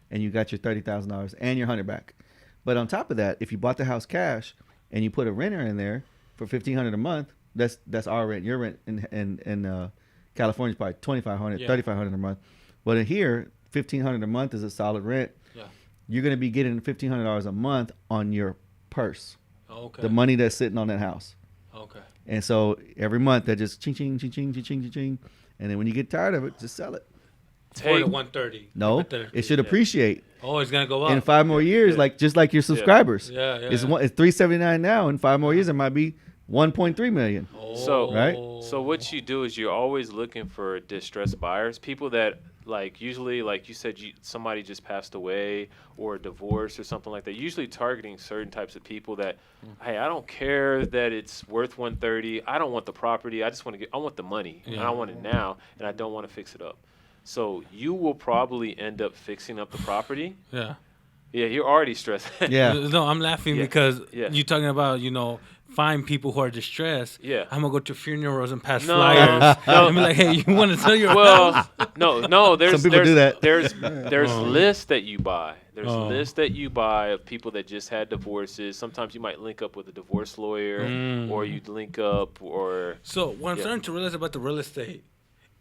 and you got your $30,000 and your 100 back. But on top of that, if you bought the house cash and you put a renter in there for $1,500 a month, that's our rent. Your rent in California is probably $2,500, Yeah. $3,500 a month. But in here, $1,500 a month is a solid rent. Yeah. You're going to be getting $1,500 a month on your purse, Okay. the money that's sitting on that house. Okay. And so every month that just ching ching ching ching ching ching ching, and then when you get tired of it, just sell it. For Take, the 130. No, hypothetically. it should appreciate Oh, it's gonna go up. in 5 more years, Yeah. like just like your subscribers. Yeah, yeah. It's $379 now. In 5 more years, it might be 1.3 million. So- Right? So what you do is you're always looking for distressed buyers, people that like usually like you said somebody just passed away or a divorce or something like that. Usually targeting certain types of people that, hey, I don't care that it's worth 130. I don't want the property. I just want to I want the money and Yeah. I want it now and I don't want to fix it up. So you will probably end up fixing up the property. Yeah. Yeah, you're already stressed. Yeah. No, I'm laughing Yeah. because Yeah. you're talking about, find people who are distressed. Yeah. I'm gonna go to funerals and pass No, flyers. no. And be like, hey, you want to sell your Well, house? no. There's Some people do that. There's lists that you buy. There's Oh. lists that you buy of people that just had divorces. Sometimes you might link up with a divorce lawyer, or you'd link up, or So what I'm Yeah. starting to realize about the real estate,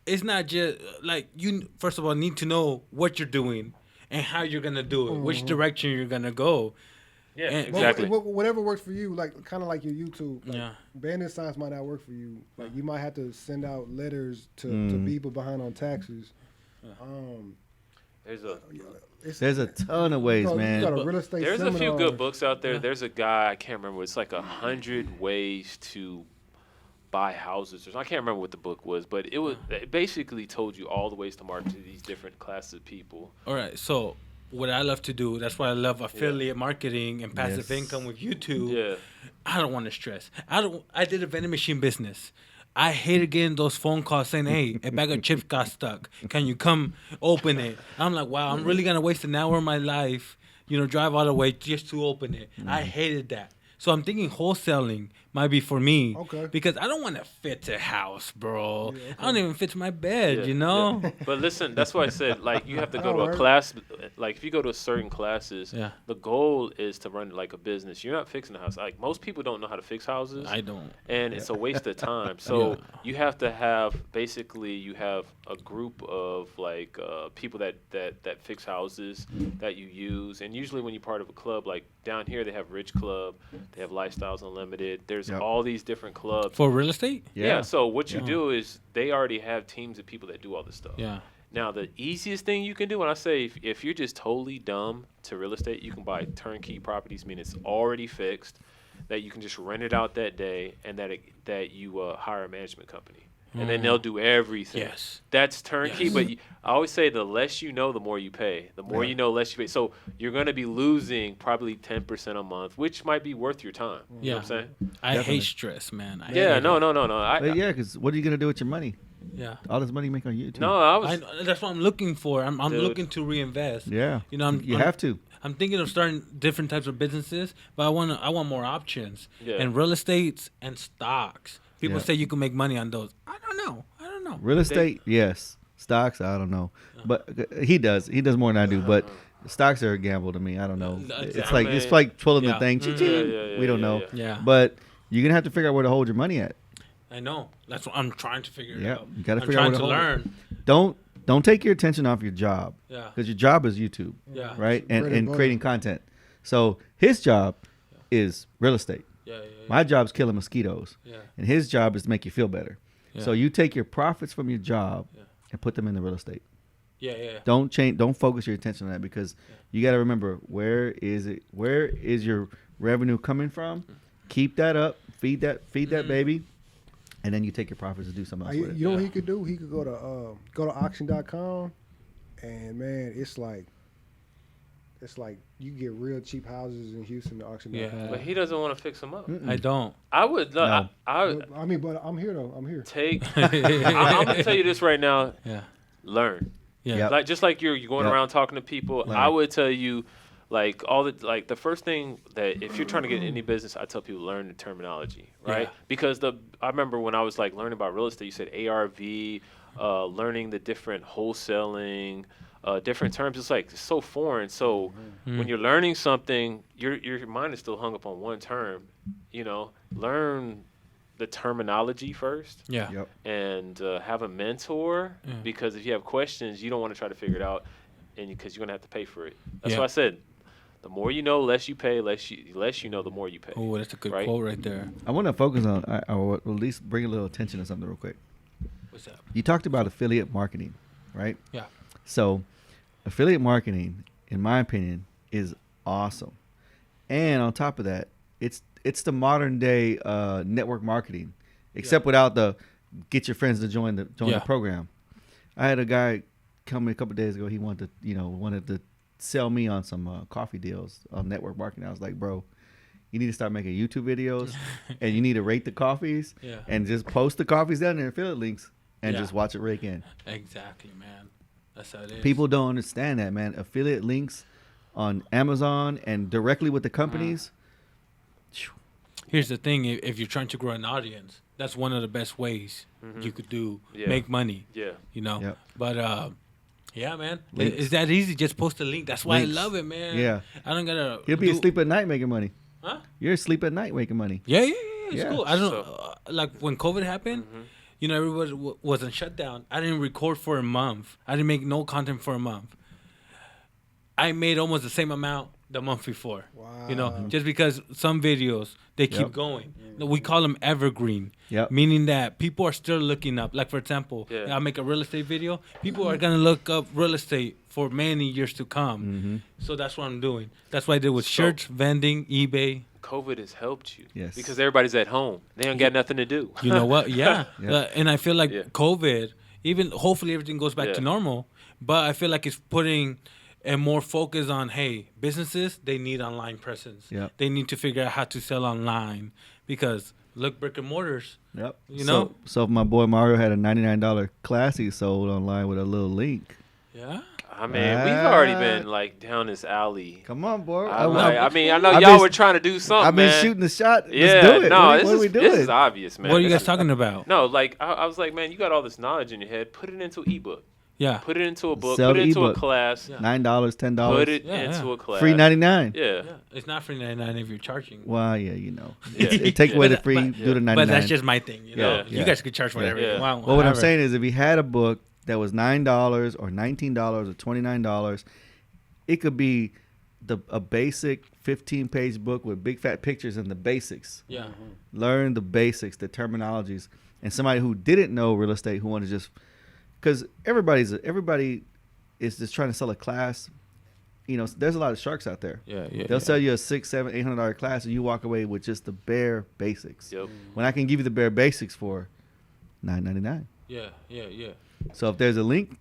it's not just like you. First of all, need to know what you're doing and how you're gonna do it, which direction you're gonna go. yeah, And- Well, exactly. whatever works for you, like kind of like your YouTube. Like, Yeah. bandit signs might not work for you. Like you might have to send out letters to people behind on taxes. There's a There's a ton of ways, You got man. a real estate there's a few seminar. good books out there. Yeah. There's a guy I can't remember. It's like 100 ways to buy houses. Or I can't remember what the book was, but it basically told you all the ways to market to these different classes of people. All right. So what I love to do, that's why I love affiliate marketing and passive Yes. income with YouTube. Yeah. I don't want to stress. I did a vending machine business. I hated getting those phone calls saying, hey, a bag of chips got stuck. Can you come open it? I'm like, wow, I'm really going to waste an hour of my life, drive all the way just to open it. I hated that. So I'm thinking wholesaling might be for me. Okay. Because I don't want to fit a house, bro. Yeah, okay. I don't even fit my bed, Yeah, yeah. But listen, that's why I said, like, you have to go to a Alright. class. Like, if you go to certain classes, Yeah. the goal is to run like a business. You're not fixing a house. Like, most people don't know how to fix houses, I don't. and it's a waste of time. So Yeah. you have to have, basically, you have a group of, like, people that fix houses that you use. And usually when you're part of a club, like, down here they have Rich Club, they have Lifestyles Unlimited. There's Yep. all these different clubs. For real estate? Yeah. So what you Yeah. do is they already have teams of people that do all this stuff. Yeah. Now the easiest thing you can do, when I say if you're just totally dumb to real estate, you can buy turnkey properties. I mean, it's already fixed, that you can just rent it out that day, and that you hire a management company. and then they'll do everything. Yes. That's turnkey. Yes. But I always say the less you know, the more you pay. The more you know, less you pay. So you're going to be losing probably 10% a month, which might be worth your time. You know what I'm saying? I Definitely. hate stress, man. I Yeah, hate no. But yeah, because what are you gonna do with your money? Yeah. All this money you make on YouTube. No, I was. That's what I'm looking for. I'm Dude. looking to reinvest. Yeah. You know, You have to. I'm thinking of starting different types of businesses, but I want more options. Yeah. And real estates and stocks. People Yeah. say you can make money on those. I don't know. Real estate, yes. Stocks, I don't know. But he does. He does more than I do. But stocks are a gamble to me. I don't know. It's like pulling the thing. Mm-hmm. We don't know. Yeah. But you're gonna have to figure out where to hold your money at. I know. That's what I'm trying to figure Yeah, out. you gotta I'm figure out trying where to to hold it. learn. Don't take your attention off your job. Yeah. Because your job is YouTube, Yeah. right? Bread and And butter. creating content. So his job is real estate. Yeah. My job's killing mosquitoes. Yeah. And his job is to make you feel better. Yeah. So you take your profits from your job and put them in the real estate. Yeah. Don't focus your attention on that, because you got to remember, where is your revenue coming from? Keep that up, feed that baby, and then you take your profits and do something else with it. You know what he could do? He could go to auction.com, and man, it's like you get real cheap houses in Houston at auction.com. Yeah. But he doesn't want to fix them up. I don't. I would. No. I mean, but I'm here though. I'm here. Take. I'm gonna tell you this right now. Yeah. Learn. Yeah. Yep. Like just like you're going Yep. around talking to people. Learn. I would tell you, like the first thing that if you're trying to get in any business, I tell people learn the terminology, right? Yeah. Because I remember when I was like learning about real estate, you said ARV, learning the different wholesaling. Different terms, it's like it's so foreign. So when you're learning something, your mind is still hung up on one term. You know, learn the terminology first, Yeah. Yep. and have a mentor, Yeah. because if you have questions, you don't want to try to figure it out, and because you're gonna have to pay for it. That's Yeah. why I said, the more you know, less you pay. Less you know, the more you pay. Oh, that's a good Right? quote right there. I want to focus on, or at least bring a little attention to something real quick. What's up? You talked about affiliate marketing, right? Yeah. So, affiliate marketing, in my opinion, is awesome. And on top of that, it's the modern day network marketing, except without the get your friends to join the program. I had a guy come a couple days ago. He wanted to sell me on some coffee deals on network marketing. I was like, bro, you need to start making YouTube videos, and you need to rate the coffees, Yeah. and just post the coffees down there, affiliate links, and Yeah. just watch it rake in. Exactly, man. That's how it is. People don't understand that, man. Affiliate links on Amazon and directly with the companies. Here's the thing: if you're trying to grow an audience, that's one of the best ways you could make money. Yeah. You know. Yep. But yeah, man, Links. it's that easy. Just post a link. That's why Links. I love it, man. Yeah. I don't gotta. You'll be asleep at night making money. Huh? You're asleep at night making money. Yeah. It's Yeah. cool. I don't So- like when COVID happened. You know, everybody was in shutdown. I didn't record for a month. I didn't make no content for a month. I made almost the same amount the month before. Wow. You know, just because some videos they keep Yep. going. We call them evergreen. Yep. Meaning that people are still looking up. Like for example, Yeah. I make a real estate video. People are gonna look up real estate for many years to come. So that's what I'm doing. That's what I did with So- shirts, vending, eBay. COVID has helped you. Yes. Because everybody's at home. They don't got nothing to do. You know what? Yeah. Yeah. And I feel like Yeah. COVID, even hopefully everything goes back to Yeah. normal, but I feel like it's putting a more focus on, hey, businesses, they need online presence. Yeah. They need to figure out how to sell online because look, brick and mortars. Yep. You know? So if my boy Mario had a $99 class he sold online with a little link. Yeah. I mean, we've already been like down this alley. Come on, boy. I know I've y'all been- were trying to do something. I've been man. shooting the shot. Yeah, Let's do it. no, what are we doing? this is obvious, man. What are you This guys talking about? No, like I was like, man, you got all this knowledge in your head. Put it into ebook. Yeah. Put it into a book. Sell Put it the into a ebook. class. Yeah. $9, $10. Put it Yeah, into yeah. a class. Free 99. Yeah. Yeah. It's not free 99 if you're charging. Well, yeah, you know. Yeah. It take away the But- free, but- do the 99. But that's just my thing. You know, Yeah. you guys could charge whatever Yeah. you want. Well, what I'm whatever. saying is, if he had a book that was $9 or $19 or $29, it could be a basic 15-page book with big fat pictures and the basics. Yeah. Learn the basics, the terminologies, and somebody who didn't know real estate who wanted to just, because everybody is just trying to sell a class. You know, there's a lot of sharks out there. Yeah. They'll sell you a $600, $700, $800 class, and you walk away with just the bare basics. Yep. When I can give you the bare basics for $9.99. Yeah. So if there's a link,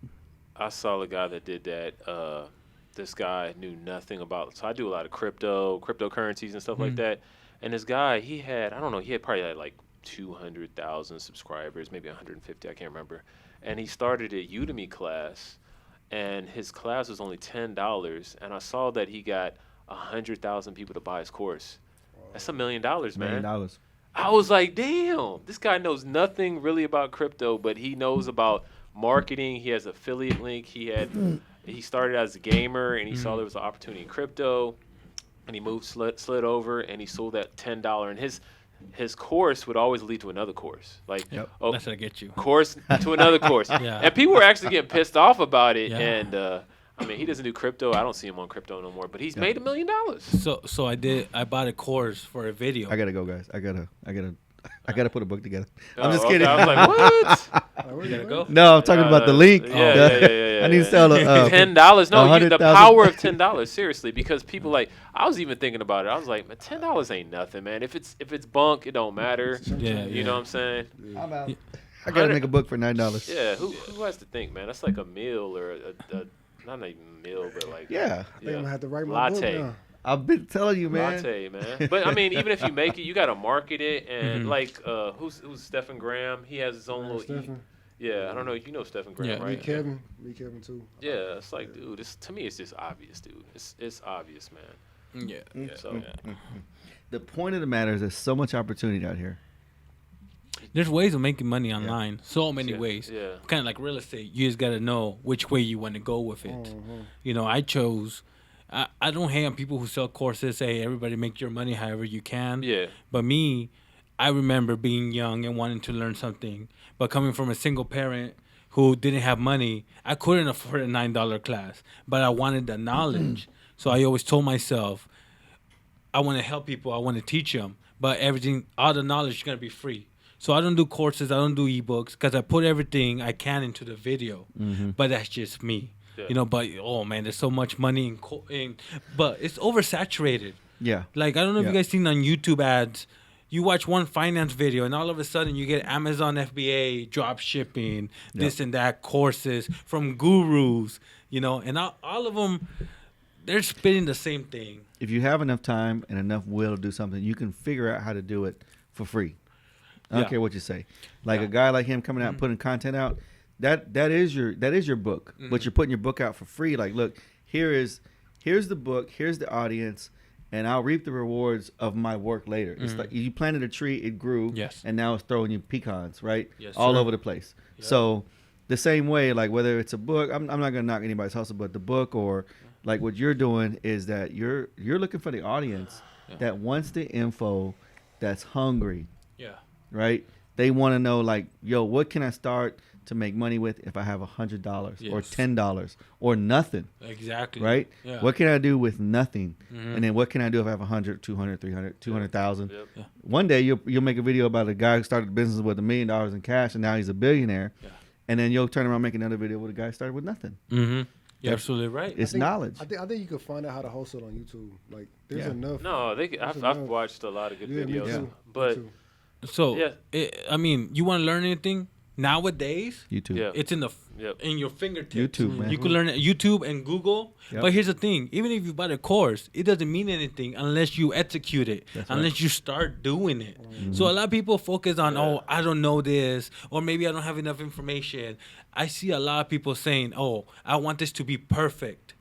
I saw a guy that did that. This guy knew nothing about. So I do a lot of cryptocurrencies and stuff like that. And this guy, he had probably had like 200,000 subscribers, maybe 150, I can't remember. And he started a Udemy class, and his class was only $10. And I saw that he got 100,000 people to buy his course. That's $1 million, man. I was like, damn, this guy knows nothing really about crypto, but he knows about marketing. He has affiliate link. He started as a gamer, and he saw there was an opportunity in crypto, and he slid over, and he sold that $10. And his course would always lead to another course. Like, oh, that's how I get you. Course to another course. Yeah. And people were actually getting pissed off about it. Yeah. And I mean, he doesn't do crypto. I don't see him on crypto no more. But he's made $1 million. So I bought a course for a video. I gotta go, guys. I gotta put a book together. Oh, I'm just okay. kidding. I was like, what? You gotta go. No, I'm talking about the link. Yeah. I need to sell $10. No, the 100,000. power of $10. Seriously, because people like I was even thinking about it. I was like, man, $10 ain't nothing, man. If it's bunk, it don't matter. Yeah, You know what I'm saying? I'm out. I gotta make a book for $9. Yeah. Who has to think, man? That's like a meal or a not even a meal, but like Yeah. I think I'm gonna have to write my latte. book now. I've been telling you, man. Latte, man. But I mean, even if you make it, you gotta market it. And like, who's Stephen Graham? He has his own little. Stephen. Yeah, I don't know. You know Stephen Graham, Yeah. right? Me Kevin too. Yeah, it's like, dude, this to me, it's just obvious, dude. It's obvious, man. Yeah. So The point of the matter is there's so much opportunity out here. There's ways of making money online. So many Yeah, ways. yeah. Kind of like real estate. You just gotta know which way you want to go with it. You know, I chose. I don't hate on people who sell courses. Say everybody make your money however you can. Yeah. But me, I remember being young and wanting to learn something. But coming from a single parent who didn't have money, I couldn't afford a $9 class. But I wanted the knowledge. So I always told myself, I want to help people. I want to teach them. But all the knowledge is going to be free. So I don't do courses. I don't do ebooks because I put everything I can into the video. But that's just me. Yeah. You know, but, oh, man, there's so much money but it's oversaturated. Yeah. Like, I don't know if Yeah. you guys seen on YouTube ads. You watch one finance video, and all of a sudden you get Amazon FBA, drop shipping, this and that, courses from gurus, you know, and all of them, they're spitting the same thing. If you have enough time and enough will to do something, you can figure out how to do it for free. I don't care what you say. Like a guy like him coming out putting content out, that is your book. But you're putting your book out for free. Like, look, here's the book, here's the audience, and I'll reap the rewards of my work later. It's like you planted a tree, it grew, and now it's throwing you pecans, right? Yes, all sir. over the place. Yep. So the same way, like whether it's a book, I'm not gonna knock anybody's hustle, but the book or like what you're doing is that you're looking for the audience that wants the info, that's hungry. Yeah. Right? They want to know, like, yo, what can I start to make money with if I have $100 or $10 or nothing? Exactly. Right? Yeah. What can I do with nothing? And then what can I do if I have 100, 200, 300, 200,000? Yep. Yeah. One day you'll make a video about a guy who started a business with $1 million in cash and now he's a billionaire. Yeah. And then you'll turn around and make another video with a guy who started with nothing. You're absolutely right. It's knowledge. I think you can find out how to wholesale on YouTube. Like, there's enough. No, I've watched a lot of good videos, me too. but Me too. So, I mean, you want to learn anything? Nowadays, YouTube. Yeah. it's in your fingertips. YouTube, man. You can learn it YouTube and Google. Yep. But here's the thing: even if you buy a course, it doesn't mean anything unless you execute it, That's unless you start doing it. So a lot of people focus on, oh, I don't know this, or maybe I don't have enough information. I see a lot of people saying, oh, I want this to be perfect.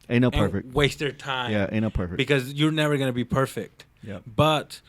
Ain't no And perfect. waste their time. Yeah, ain't no perfect. Because you're never gonna be perfect. Yep. But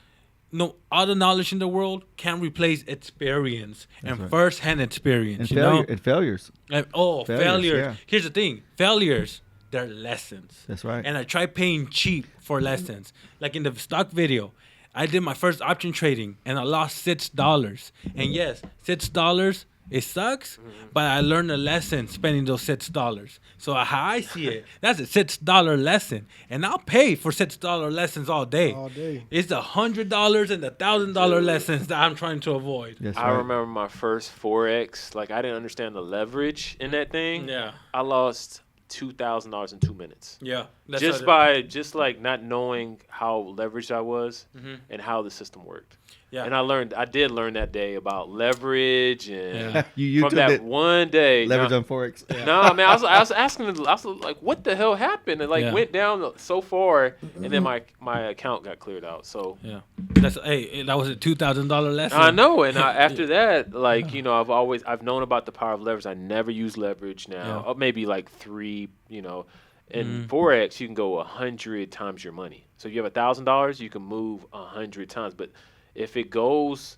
no, all the knowledge in the world can't replace experience and right. first-hand experience. And, and failures. And, failures. yeah. Here's the thing: failures, they're lessons. That's right. And I try paying cheap for lessons. Like in the stock video, I did my first option trading and I lost $6. And yes, $6. It sucks, but I learned a lesson spending those $6. So how I see it, that's a $6 lesson, and I'll pay for $6 lessons all day. All day. It's the $100 and the $1,000 lessons that I'm trying to avoid. That's I right. remember my first Forex. Like, I didn't understand the leverage in that thing. Yeah. I lost $2,000 in 2 minutes. Yeah. Just like not knowing how leveraged I was and how the system worked. Yeah. And I did learn that day about leverage and You from that one day. Leverage on Forex. Yeah. No, man, I was asking, I was like, what the hell happened? It went down so far, and then my account got cleared out. So that was a $2,000 lesson. I know, and after that, I've known about the power of leverage. I never use leverage now. Or maybe like 3, In Forex, you can go 100 times your money. So if you have $1,000, you can move 100 times. But if it goes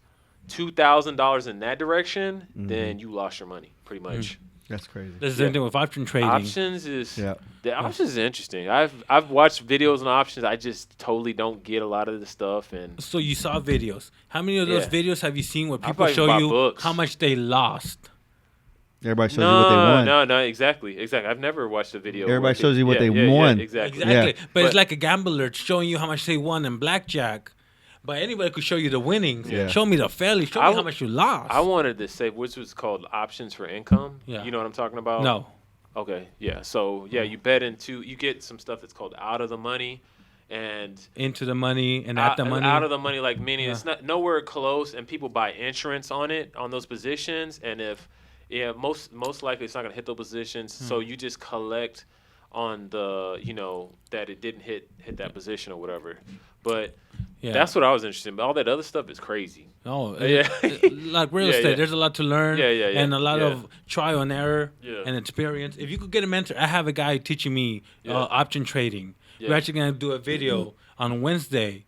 $2,000 in that direction, then you lost your money pretty much. That's crazy. That's the same thing with option trading. Options is the options is interesting. I've watched videos on options. I just totally don't get a lot of the stuff. And so you saw videos. How many of those videos have you seen where people probably show bought you books. how much they lost? Everybody shows you what they won. No, exactly. I've never watched a video. Everybody shows you what they won. Yeah, exactly. Yeah. But it's like a gambler showing you how much they won in blackjack. But anybody could show you the winnings. Yeah. Show me the failures. Show me how much you lost. I wanted to say, which was called options for income. Yeah. You know what I'm talking about? No. Okay. Yeah. So you bet you get some stuff that's called out of the money, and into the money and at the money. Out of the money, like meaning it's not nowhere close, and people buy insurance on those positions, and if most likely it's not gonna hit those positions, so you just collect on the that it didn't hit that position or whatever, but. Yeah. That's what I was interested in. But all that other stuff is crazy. Oh, like real estate. There's a lot to learn and a lot of trial and error and experience. If you could get a mentor, I have a guy teaching me option trading. We're actually going to do a video on Wednesday.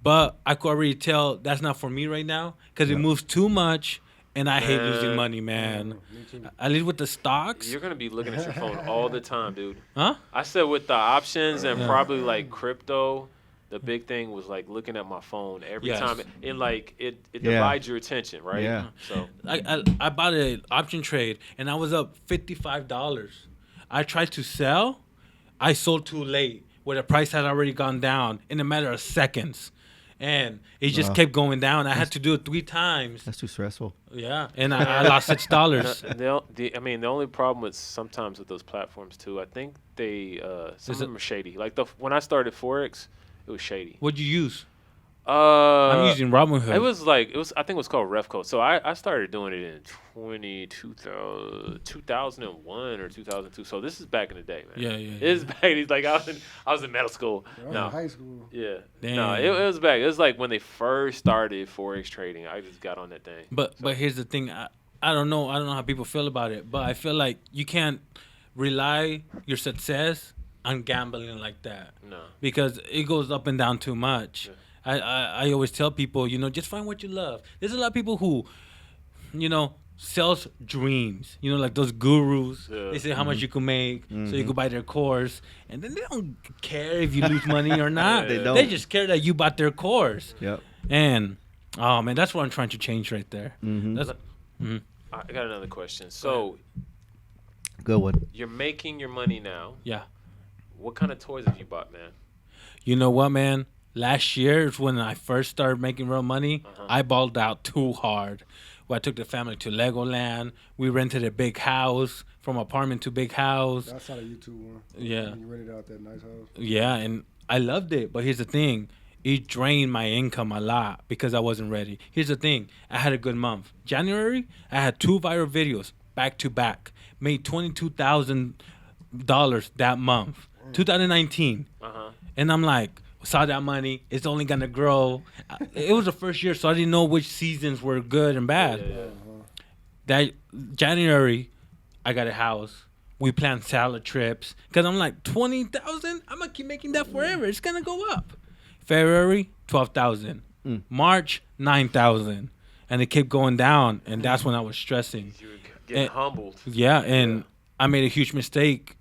But I could already tell that's not for me right now because it moves too much. And I hate losing money, man. At least with the stocks. You're going to be looking at your phone all the time, dude. Huh? I said with the options and probably like crypto. The big thing was like looking at my phone every time, and like it divides your attention, right? Yeah. So I bought an option trade, and I was up $55. I tried to sell, I sold too late, where the price had already gone down in a matter of seconds, and it just kept going down. I had to do it 3 times. That's too stressful. Yeah, and I lost $6. The only problem with sometimes with those platforms too, I think some of them are shady. Like when I started Forex. It was shady. What'd you use? I'm using Robinhood. It was I think it was called Refco. So I started doing it in 2001 or 2002. So this is back in the day, man. Yeah. It's back. It's like I was in middle school. In high school. Yeah. Damn. No, it was back. It was like when they first started Forex trading. I just got on that thing. But here's the thing. I don't know. I don't know how people feel about it. But I feel like you can't rely your success on gambling like that. No. Because it goes up and down too much. Yeah. I always tell people, just find what you love. There's a lot of people who, sells dreams. Like those gurus. Yeah. They say how much you can make, so you can buy their course, and then they don't care if you lose money or not. They don't. They just care that you bought their course. Yep. And oh man, that's what I'm trying to change right there. Mm-hmm. I got another question. So, good one. You're making your money now. Yeah. What kind of toys have you bought, man? You know what, man? Last year is when I first started making real money. I balled out too hard. Well, I took the family to Legoland. We rented a big house, from apartment to big house. That's not a YouTube one. Yeah. You rented out that nice house. Yeah, and I loved it. But here's the thing. It drained my income a lot because I wasn't ready. Here's the thing. I had a good month. January, I had 2 viral videos back to back. Made $22,000 that month. 2019. And I'm like, saw that money. It's only going to grow. It was the first year, so I didn't know which seasons were good and bad. That January, I got a house. We planned salad trips. Because I'm like, 20,000? I'm going to keep making that forever. It's going to go up. February, 12,000. March, 9,000. And it kept going down. And that's when I was stressing. You were getting humbled. Yeah, and I made a huge mistake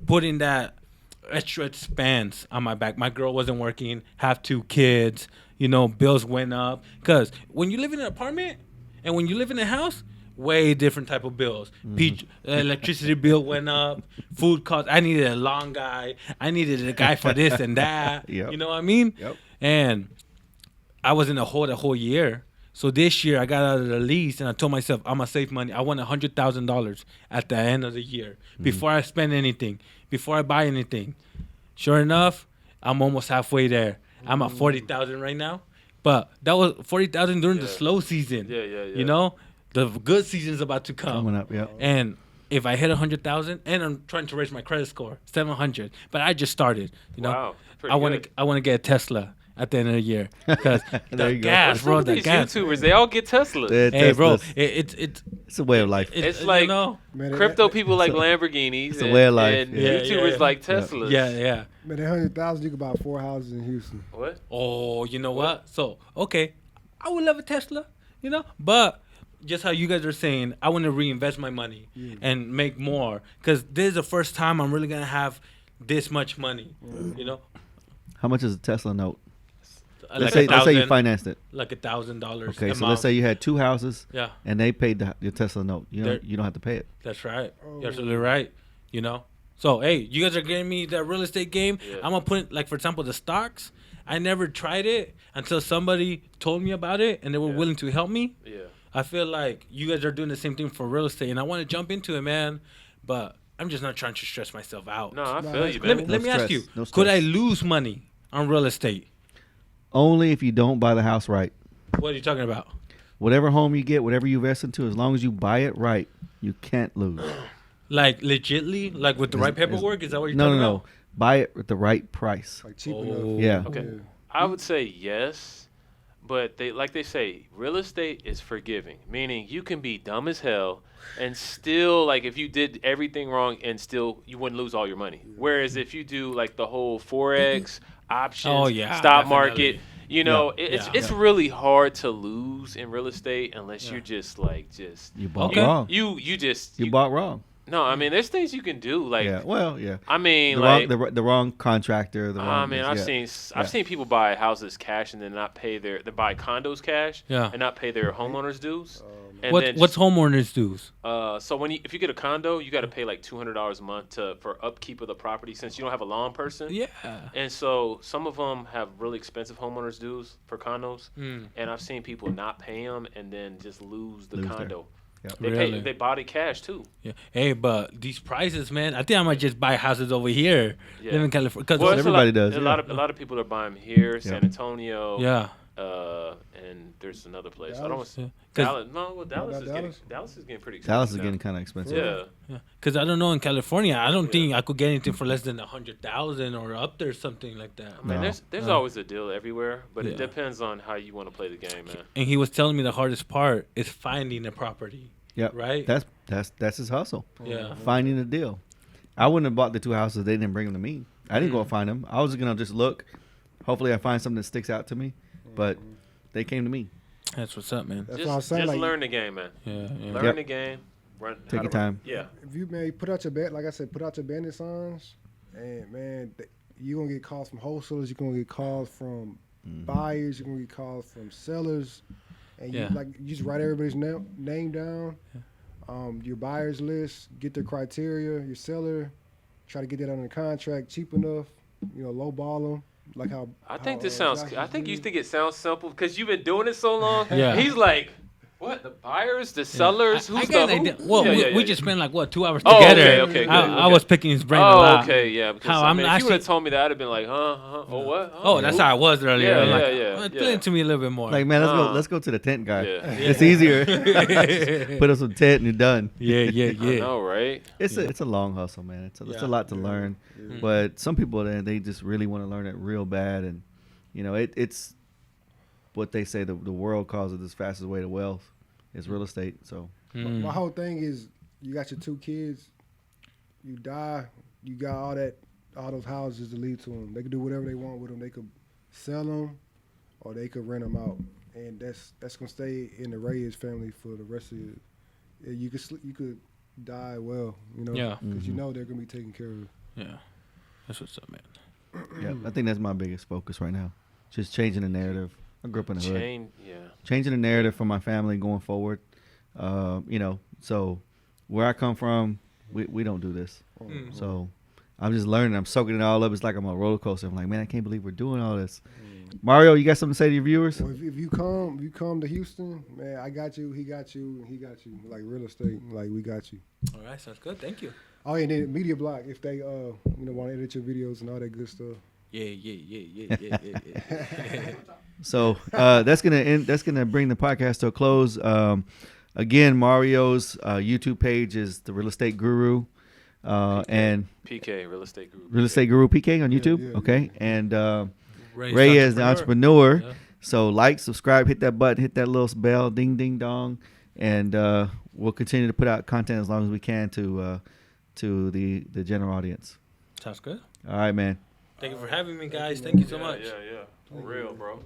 putting that extra expense on my back. My girl wasn't working, have 2 kids, bills went up. Because when you live in an apartment and when you live in a house, way different type of bills. Electricity bill went up, food costs. I needed a long guy. I needed a guy for this and that. Yep. You know what I mean? Yep. And I was in a hole the whole year. So this year I got out of the lease and I told myself I'm gonna save money. I want $100,000 at the end of the year before I spend anything, before I buy anything. Sure enough, I'm almost halfway there. I'm at 40,000 right now, but that was 40,000 during the slow season. Yeah. You know, the good season is about to come. Coming up, yeah. And if I hit 100,000, and I'm trying to raise my credit score 700, but I just started. You know, Wow, I want to get a Tesla at the end of the year because There the you go. gas, bro, What's up the with gas. these YouTubers? They all get Teslas. Yeah, Hey, bro, Teslas. it's a way of life. It's you like know, Man, crypto people like Lamborghinis. it's a way of life. And Yeah, YouTubers yeah. like Teslas. yeah. Man, that 100,000, you could buy 4 houses in Houston. What? Oh, you know what? So, okay, I would love a Tesla, you know, but just how you guys are saying, I want to reinvest my money and make more because this is the first time I'm really gonna have this much money, you know. How much is a Tesla note? Like Let's say you financed it. like $1,000. Okay, so let's say you had 2 houses Yeah, and they paid your Tesla note. You don't have to pay it. that's right. You're absolutely right. You know. So hey, you guys are getting me that real estate game. Yeah. I'm gonna put like for example the stocks. I never tried it until somebody told me about it and they were willing to help me. Yeah. I feel like you guys are doing the same thing for real estate, and I want to jump into it, man. But I'm just not trying to stress myself out. No, I No, feel that's you, cool. Let man. me, let me ask stress. you: No could I stress. lose money on real estate? Only if you don't buy the house right. What are you talking about? Whatever home you get, whatever you invest into, as long as you buy it right, you can't lose. Like legitly, like with the right paperwork? Is that what you're talking No. about? Buy it at the right price. Like cheap Oh. enough. Yeah. Okay. I would say yes, but they say, real estate is forgiving, meaning you can be dumb as hell and still, like, if you did everything wrong and still you wouldn't lose all your money. Whereas if you do like the whole forex options, Oh, yeah, stock definitely. market, you know, it's Yeah. really hard to lose in real estate unless you're just You bought Okay. wrong. you bought wrong. No, I mean, there's things you can do, like, Yeah. Well, yeah. I mean, The like, wrong, the wrong contractor. The wrong. I mean, I've yeah. seen people buy houses cash and then not pay they buy condos cash Yeah. and not pay their homeowners dues. And What's homeowners dues? so if you get a condo, you got to pay like $200 a month for upkeep of the property since you don't have a lawn person. Yeah. And so some of them have really expensive homeowners dues for condos, and I've seen people not pay them and then just lose the Lose condo. Yeah. Really? They bought it cash too. Yeah. Hey, but these prices, man, I think I might just buy houses over here. Yeah. Live in California. Cause Well, it's everybody a does, lot, yeah. a lot of people are buying them here, San Antonio. yeah. And there's another place. I don't want Dallas? to Yeah. Dallas. No, well, Dallas about is Dallas? getting pretty expensive. Dallas is now. getting kind of expensive. Yeah. Yeah, because I don't know in California, I don't think I could get anything for less than 100,000 or up there, something like that. I mean, No. there's always a deal everywhere, but Yeah. it depends on how you want to play the game, man. And he was telling me the hardest part is finding a property. Yep. Right? That's his hustle. Yeah. Finding a deal. I wouldn't have bought the 2 houses. They didn't bring them to me. I didn't go and find them. I was gonna just look. Hopefully, I find something that sticks out to me. But they came to me. That's what's up, man. That's what I was saying. Just Like, learn the game, man. Yeah, yeah. Learn Yep. the game. Run. Take your time. Yeah. if you put out your bet, like I said, put out your bandit signs, and man, you're gonna get calls from wholesalers. You're gonna get calls from buyers. You're gonna get calls from sellers, and Yeah. you just write everybody's name down, your buyers list, get their criteria, your seller, try to get that under the contract cheap enough, low ball them, like how. I think how, this sounds. Josh I think you did. think it sounds simple because you've been doing it so long. Yeah. He's like, what? The buyers, the sellers, I who's got the an who? idea. Well, Yeah, we yeah. just spent like, 2 hours Oh, together. okay, good, I okay. was picking his brain a Oh, lot. okay, yeah. Because How I I'm mean, if you would actually- have told me that, I'd have been like, oh, what? Oh, that's how I was earlier. Yeah, I'm like, yeah. explain to me a little bit more. Like, man, let's go to the tent guy. Yeah. It's easier. Put us some tent and you're done. yeah, yeah, I yeah. know, right? It's a long hustle, man. It's Yeah. a lot to learn. But some people they just really want to learn it real bad, and it's what they say the world calls it the fastest way to wealth is real estate. So Mm. My whole thing is, you got your 2 kids, you die, you got all those houses to leave to them. They can do whatever they want with them. They could sell them, or they could rent them out, and that's gonna stay in the Reyes family for the rest of your. You could die well, Yeah. because you know they're gonna be taken care of. Yeah. That's what's up, man. yeah, I think that's my biggest focus right now. Just changing the narrative. I grew up in the hood. Changing the narrative for my family going forward. So where I come from, we don't do this. Mm. So I'm just learning. I'm soaking it all up. It's like I'm on a roller coaster. I'm like, man, I can't believe we're doing all this. Mario, you got something to say to your viewers? Well, if you come to Houston, man, I got you. He got you. He got you. Like real estate, like we got you. All right, sounds good. Thank you. Oh, and then Media Block, if they want to edit your videos and all that good stuff. Yeah. So that's gonna bring the podcast to a close. Again, Mario's YouTube page is the Real Estate Guru, and PK Real Estate Guru. Real Estate Guru PK on YouTube. Yeah. Okay, and Ray is the entrepreneur. Yeah. So like, subscribe, hit that button, hit that little bell, ding ding dong, and we'll continue to put out content as long as we can to the general audience. Sounds good. All right, man. Thank you for having me, guys. Thank you so much. Yeah. For real, bro.